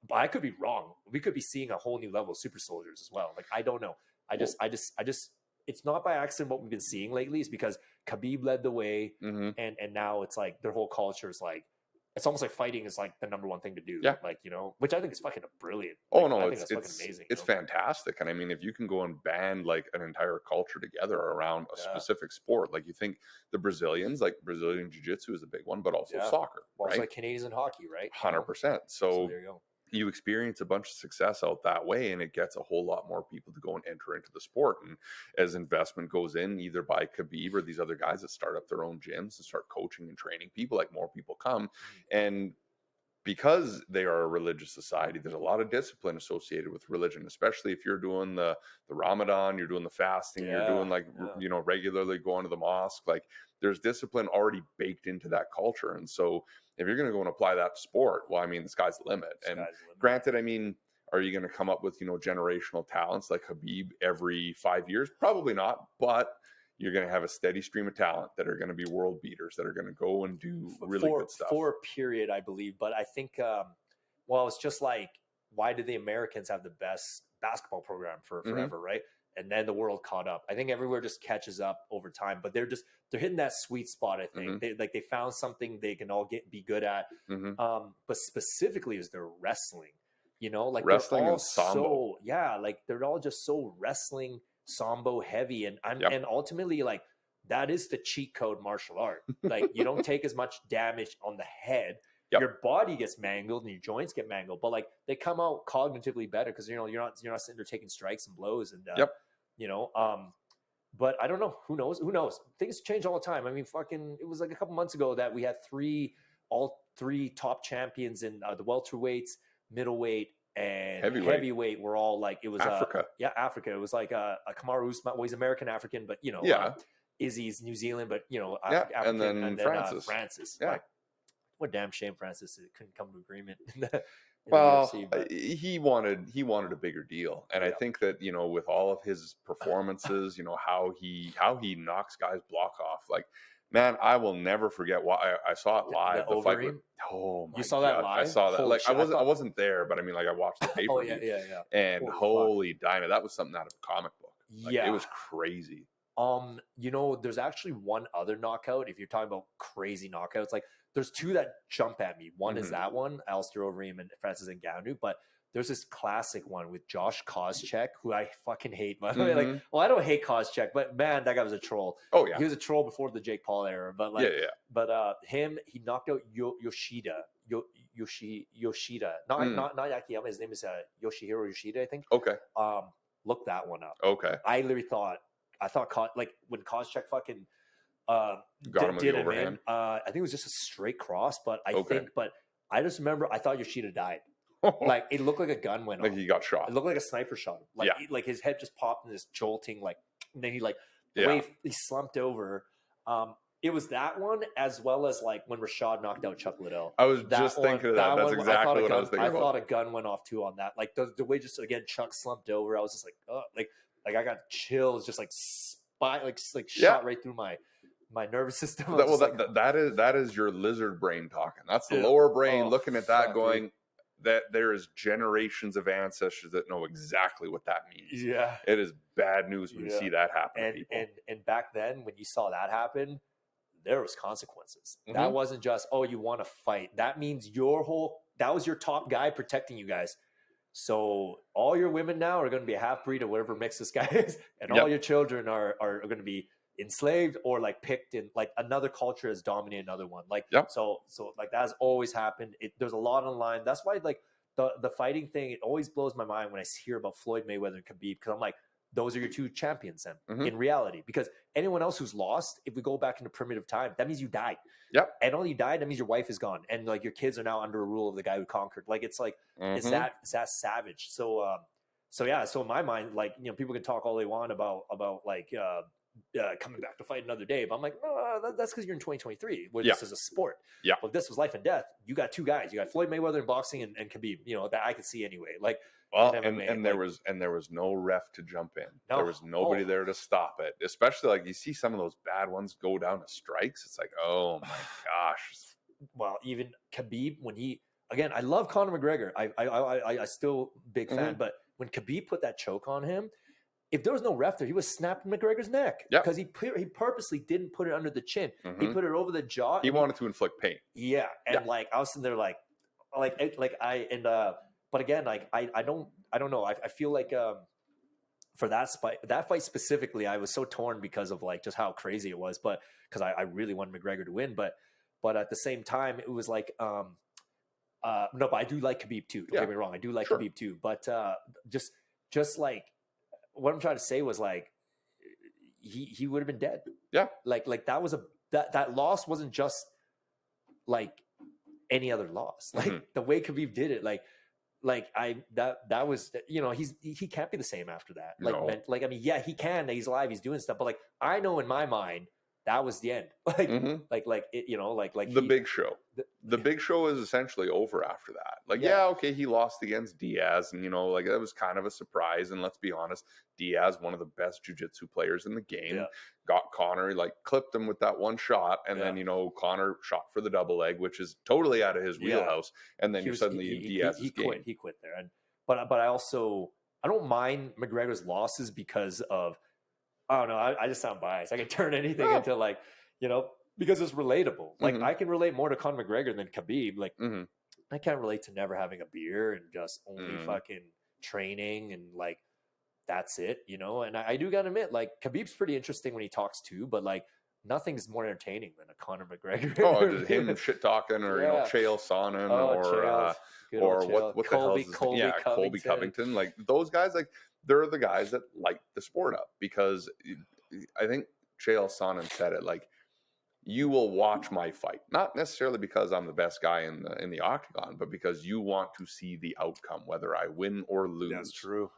but I could be wrong. We could be seeing a whole new level of super soldiers as well. Like, I don't know. I just, it's not by accident what we've been seeing lately. Is because Khabib led the way, and now it's like their whole culture is like, it's almost like fighting is like the number one thing to do. Yeah. Like, you know, which I think is fucking brilliant. Oh, no, it's fucking amazing. It's fantastic. And I mean, if you can go and band like an entire culture together around a specific sport, like you think the Brazilians, like Brazilian jiu-jitsu is a big one, but also soccer, well, right? It's like Canadians in hockey, right? 100%. So there you go. You experience a bunch of success out that way, and it gets a whole lot more people to go and enter into the sport. And as investment goes in, either by Khabib or these other guys that start up their own gyms and start coaching and training people, like more people come. And because they are a religious society, there's a lot of discipline associated with religion, especially if you're doing the Ramadan, you're doing the fasting, you're doing you know, regularly going to the mosque. Like there's discipline already baked into that culture. And so if you're going to go and apply that to sport, well, I mean, the sky's the limit. Granted, I mean, are you going to come up with, you know, generational talents like Khabib every 5 years? Probably not, but you're going to have a steady stream of talent that are going to be world beaters, that are going to go and do really good stuff. For a period, I believe. But I think, well, it's just like, why do the Americans have the best basketball program for forever, right? And then the world caught up. I think everywhere just catches up over time, but they're hitting that sweet spot. I think they found something they can all be good at. But specifically is their wrestling, you know, like wrestling and sambo. Like they're all just so wrestling sambo heavy. And ultimately, like that is the cheat code martial art. Like, you don't take as much damage on the head. Yep. Your body gets mangled and your joints get mangled, but like they come out cognitively better because you're not sitting there taking strikes and blows and but I don't know. Who knows? Things change all the time. I mean, it was like a couple months ago that we had all three top champions in the welterweights, middleweight, and heavyweight were all like, it was Africa. Africa. It was like a Kamaru Usman. Well, he's American African, but Izzy's New Zealand, but African, and then Francis. Yeah. Like, what damn shame Francis couldn't come to agreement. Well, UFC, but he wanted a bigger deal, and I think that with all of his performances, how he knocks guys' block off. Like, man, I will never forget why I saw it live. The fight with, oh my! You saw that live? I saw that. Holy like, shit, I wasn't there, but I mean, like, I watched the pay per view. Yeah. And holy Dinah, that was something out of a comic book. Like, yeah, it was crazy. There's actually one other knockout. If you're talking about crazy knockouts, like there's two that jump at me. One is that one, Alistair Overeem and Francis Ngannou, but there's this classic one with Josh Koscheck, who I fucking hate. By the way, like, well, I don't hate Koscheck, but man, that guy was a troll. Oh yeah, he was a troll before the Jake Paul era. But like, But he knocked out Yoshida. Not Yakiyama. His name is Yoshihiro Yoshida, I think. Okay. Look that one up. Okay. I literally thought like when Koscheck fucking got him did him in, I think it was just a straight cross, but I just remember I thought Yoshida died. Like, it looked like a gun went off. Like he got shot. It looked like a sniper shot. Like, like his head just popped in this jolting, like, and then he he slumped over. It was that one, as well as like when Rashad knocked out Chuck Liddell. I was just thinking of that. That's exactly what I was thinking about. I thought a gun went off too on that. Like the way just again Chuck slumped over. I was just like, oh, like I got chills, just like shot right through my nervous system. That is your lizard brain talking. That's the lower brain looking at that, going, that there is generations of ancestors that know exactly what that means. Yeah, it is bad news when you see that happen to people. And back then, when you saw that happen, there was consequences. That wasn't just, oh, you want to fight. That means that was your top guy protecting you guys. So all your women now are going to be a half breed or whatever mix this guy is, and all your children are going to be enslaved or like picked in, like another culture has dominated another one. Like, so like that has always happened. There's a lot on the line. That's why like the fighting thing, it always blows my mind when I hear about Floyd Mayweather and Khabib, because I'm like, those are your two champions then in reality, because anyone else who's lost, if we go back into primitive time, that means you died. Yep. And all you died, that means your wife is gone. And like your kids are now under a rule of the guy who conquered. Like, it's like, it's that savage. So in my mind, like, people can talk all they want about like, coming back to fight another day, but I'm like, no, that's because you're in 2023, where this is a sport. Yeah. Well, if this was life and death, you got two guys. You got Floyd Mayweather in boxing and Khabib, that I could see anyway. Like, well, and there was no ref to jump in. No. There was nobody there to stop it. Especially like you see some of those bad ones go down to strikes. It's like, oh my gosh. Well, even Khabib, when I love Conor McGregor. I still big fan, but when Khabib put that choke on him, if there was no ref there, he was snapping McGregor's neck because he purposely didn't put it under the chin. He put it over the jaw. He wanted to inflict pain. Yeah, and like I was sitting there but again, like I don't know. I feel like for that fight specifically, I was so torn because of like just how crazy it was. But because I really wanted McGregor to win, but at the same time, it was like no, but I do like Khabib too. Don't get me wrong, I do like Khabib too. But just like what I'm trying to say was like he would have been dead. Yeah, like that was that loss wasn't just like any other loss. Like the way Khabib did it, that was, he can't be the same after that. Like, I mean, yeah, he can, he's alive, he's doing stuff, but like, I know in my mind, that was the end. The big show. The big show is essentially over after that. Like, okay, he lost against Diaz, and like that was kind of a surprise. And let's be honest, Diaz, one of the best jiu-jitsu players in the game, got Conor, like clipped him with that one shot, and then Conor shot for the double leg, which is totally out of his wheelhouse. And then Diaz quit there. And but I don't mind McGregor's losses because of, I don't know. I just sound biased. I can turn anything into like, because it's relatable. Like I can relate more to Conor McGregor than Khabib. Like I can't relate to never having a beer and just only fucking training and like that's it, you know. And I do gotta admit, like, Khabib's pretty interesting when he talks too, but like nothing's more entertaining than a Conor McGregor Oh, just interview. him shit talking, or Yeah. Chael Sonnen, Oh, Chael. Good old or Chael. what the hell is his name? Colby Yeah, Colby Covington. Like those guys, like they're the guys that light the sport up, because I think Chael Sonnen said it, like, you will watch my fight, not necessarily because I'm the best guy in the octagon, but because you want to see the outcome, whether I win or lose. That's true.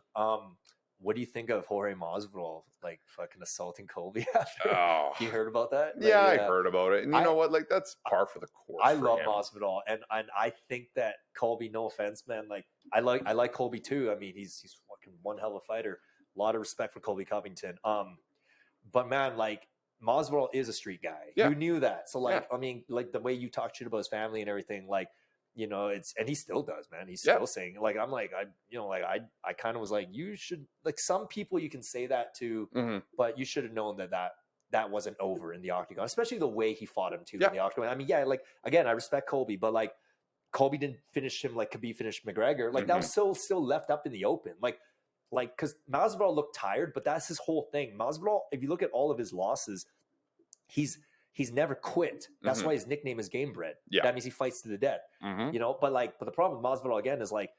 What do you think of Jorge Masvidal, like, fucking assaulting Colby after? Oh, You heard about that? yeah, Like, I heard about it, and you know what? Like, that's par for the course. I for love him. Masvidal, and I think that Colby, no offense, man, like I like Colby too. I mean, he's fucking one hell of a fighter. A lot of respect for Colby Covington. But man, like, Masvidal is a street guy. Yeah. You knew that. So like, Yeah. I mean, like the way you talk shit about his family and everything, like, you know, and he still does, man. He's still saying, like, I'm like, I kind of was like, you should, like, some people you can say that to, but you should have known that wasn't over in the octagon, especially the way he fought him too in the octagon. I mean, yeah, like, again, I respect Colby, but like, Colby didn't finish him like Khabib finished McGregor. Like, that was still left up in the open. Like, because Masvidal looked tired, but that's his whole thing. Masvidal, if you look at all of his losses, he's never quit. That's why his nickname is Game Bread. Yeah. That means he fights to the death. You know, but the problem with Masvidal again is, like,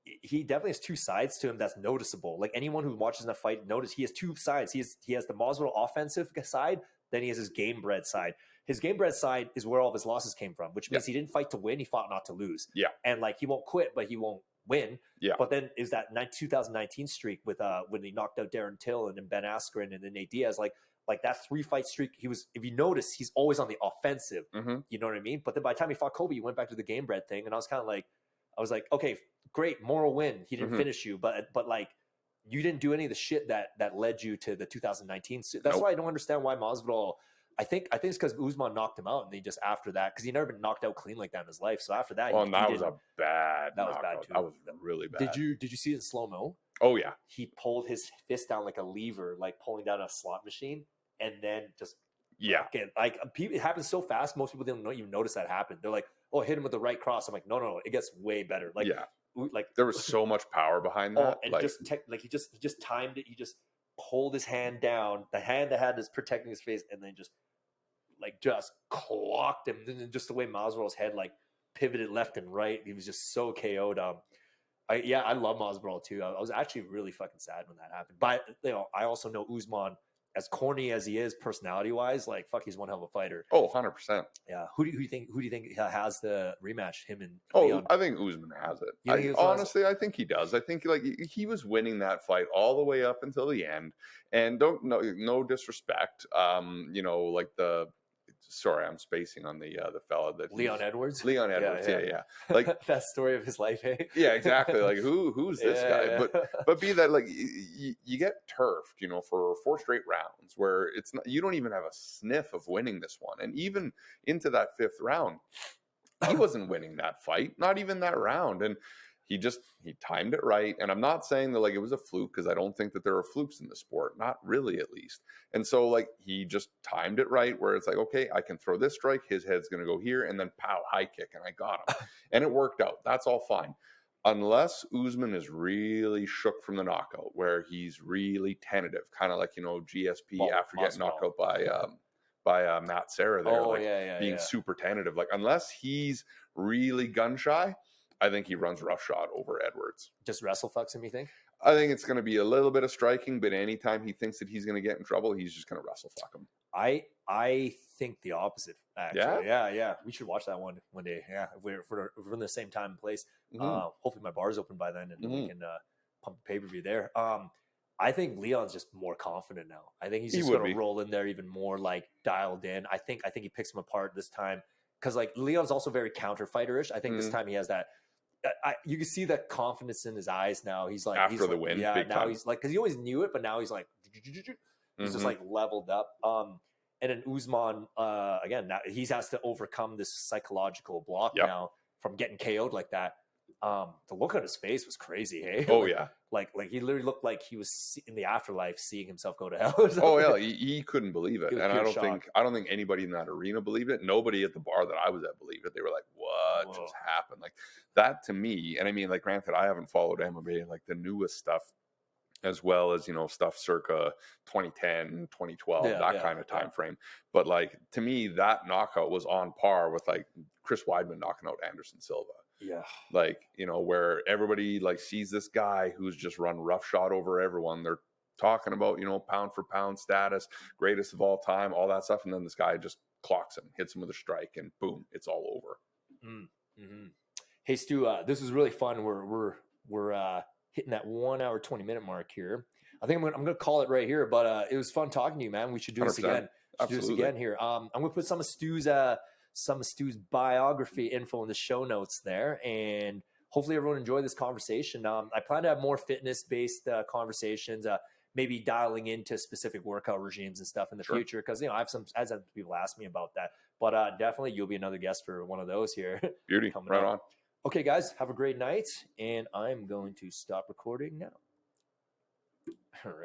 he definitely has two sides to him that's noticeable. Like, anyone who watches that fight notice he has two sides. He has the Masvidal offensive side, then he has his Game Bread side. His Game Bread side is where all of his losses came from, which means he didn't fight to win, he fought not to lose. Yeah. And like, he won't quit, but he won't win. Yeah. But then is that 2019 streak with when he knocked out Darren Till and then Ben Askren and then Nate Diaz, like that 3-fight streak, he was, if you notice, he's always on the offensive. You know what I mean? But then by the time he fought Colby, he went back to the Game Bread thing, and I was kind of like, okay, great, moral win. He didn't finish you, but like, you didn't do any of the shit that led you to the 2019. That's why I don't understand why Masvidal. I think it's because Usman knocked him out, and he just, after that, because he never been knocked out clean like that in his life. So after that, that was bad. That was bad too. That was really bad. Did you see it in slow mo? Oh yeah. He pulled his fist down like a lever, like pulling down a slot machine, and then just like it happens so fast. Most people don't even notice that happened. They're like, "Oh, hit him with the right cross." I'm like, no, it gets way better. Like, like there was so much power behind that. And he just timed it. He just pulled his hand down, the hand that had is protecting his face, and then just clocked him. And then just the way Masvidal's head like pivoted left and right, he was just so KO'd. I love Masvidal too. I was actually really fucking sad when that happened. But you know, I also know Usman, as corny as he is personality wise, like, fuck, he's one hell of a fighter. Oh, 100%. Yeah. Who do you think has the rematch? Him and Leon? I think Usman has it. Honestly, I think he does. I think, like, he was winning that fight all the way up until the end. And no disrespect. You know, like sorry, I'm spacing on the fella that Leon Edwards. Yeah. Like that story of his life, hey? Yeah, exactly. Like, who's this guy? Yeah. But be that, like, you get turfed, you know, for 4 straight rounds where it's not, you don't even have a sniff of winning this one. And even into that 5th round, he wasn't winning that fight, not even that round. And he timed it right. And I'm not saying that, like, it was a fluke, because I don't think that there are flukes in the sport, not really, at least. And so, like, he just timed it right, where it's like, okay, I can throw this strike, his head's going to go here, and then pow, high kick, and I got him. And it worked out. That's all fine. Unless Usman is really shook from the knockout, where he's really tentative, kind of like, you know, GSP after getting knocked out by Matt Serra there, being super tentative. Like, unless he's really gun shy, I think he runs roughshod over Edwards. Just wrestle fucks him, you think? I think it's going to be a little bit of striking, but anytime he thinks that he's going to get in trouble, he's just going to wrestle fuck him. I think the opposite, actually. Yeah. We should watch that one day. Yeah, if we're in the same time and place. Hopefully my bar's open by then, and we can pump a pay-per-view there. I think Leon's just more confident now. I think he's just going to roll in there even more, like, dialed in. I think he picks him apart this time, because, like, Leon's also very counter fighter-ish. I think this time he has that. You can see that confidence in his eyes now. He's like, after the win, yeah. big Now time. he's like, because he always knew it, but now he's like, he's just like leveled up. And then Usman, again, now he has to overcome this psychological block now from getting KO'd like that. The look on his face was crazy. Hey, oh yeah, like he literally looked like he was in the afterlife, seeing himself go to hell. Oh yeah, he couldn't believe it, and I don't think anybody in that arena believed it. Nobody at the bar that I was at believed it. They were like, "What just happened?" Like that to me. And I mean, like, granted, I haven't followed MMA, like the newest stuff as well as, stuff circa 2010, 2012, that kind of time frame. But like, to me, that knockout was on par with like Chris Weidman knocking out Anderson Silva. Yeah. Like, where everybody like sees this guy who's just run roughshod over everyone. They're talking about, pound for pound status, greatest of all time, all that stuff. And then this guy just clocks him, hits him with a strike, and boom, it's all over. Mm-hmm. Hey, Stu, this was really fun. We're hitting that 1 hour, 20-minute mark here. I think I'm going to call it right here, but it was fun talking to you, man. We should do this again. Do this again here. I'm going to put some of Stu's biography info in the show notes there, and hopefully everyone enjoyed this conversation. I plan to have more fitness-based conversations, maybe dialing into specific workout regimes and stuff in the future, because I have some people ask me about that. But definitely, you'll be another guest for one of those here. Beauty, right on. Okay, guys, have a great night, and I'm going to stop recording now. All right.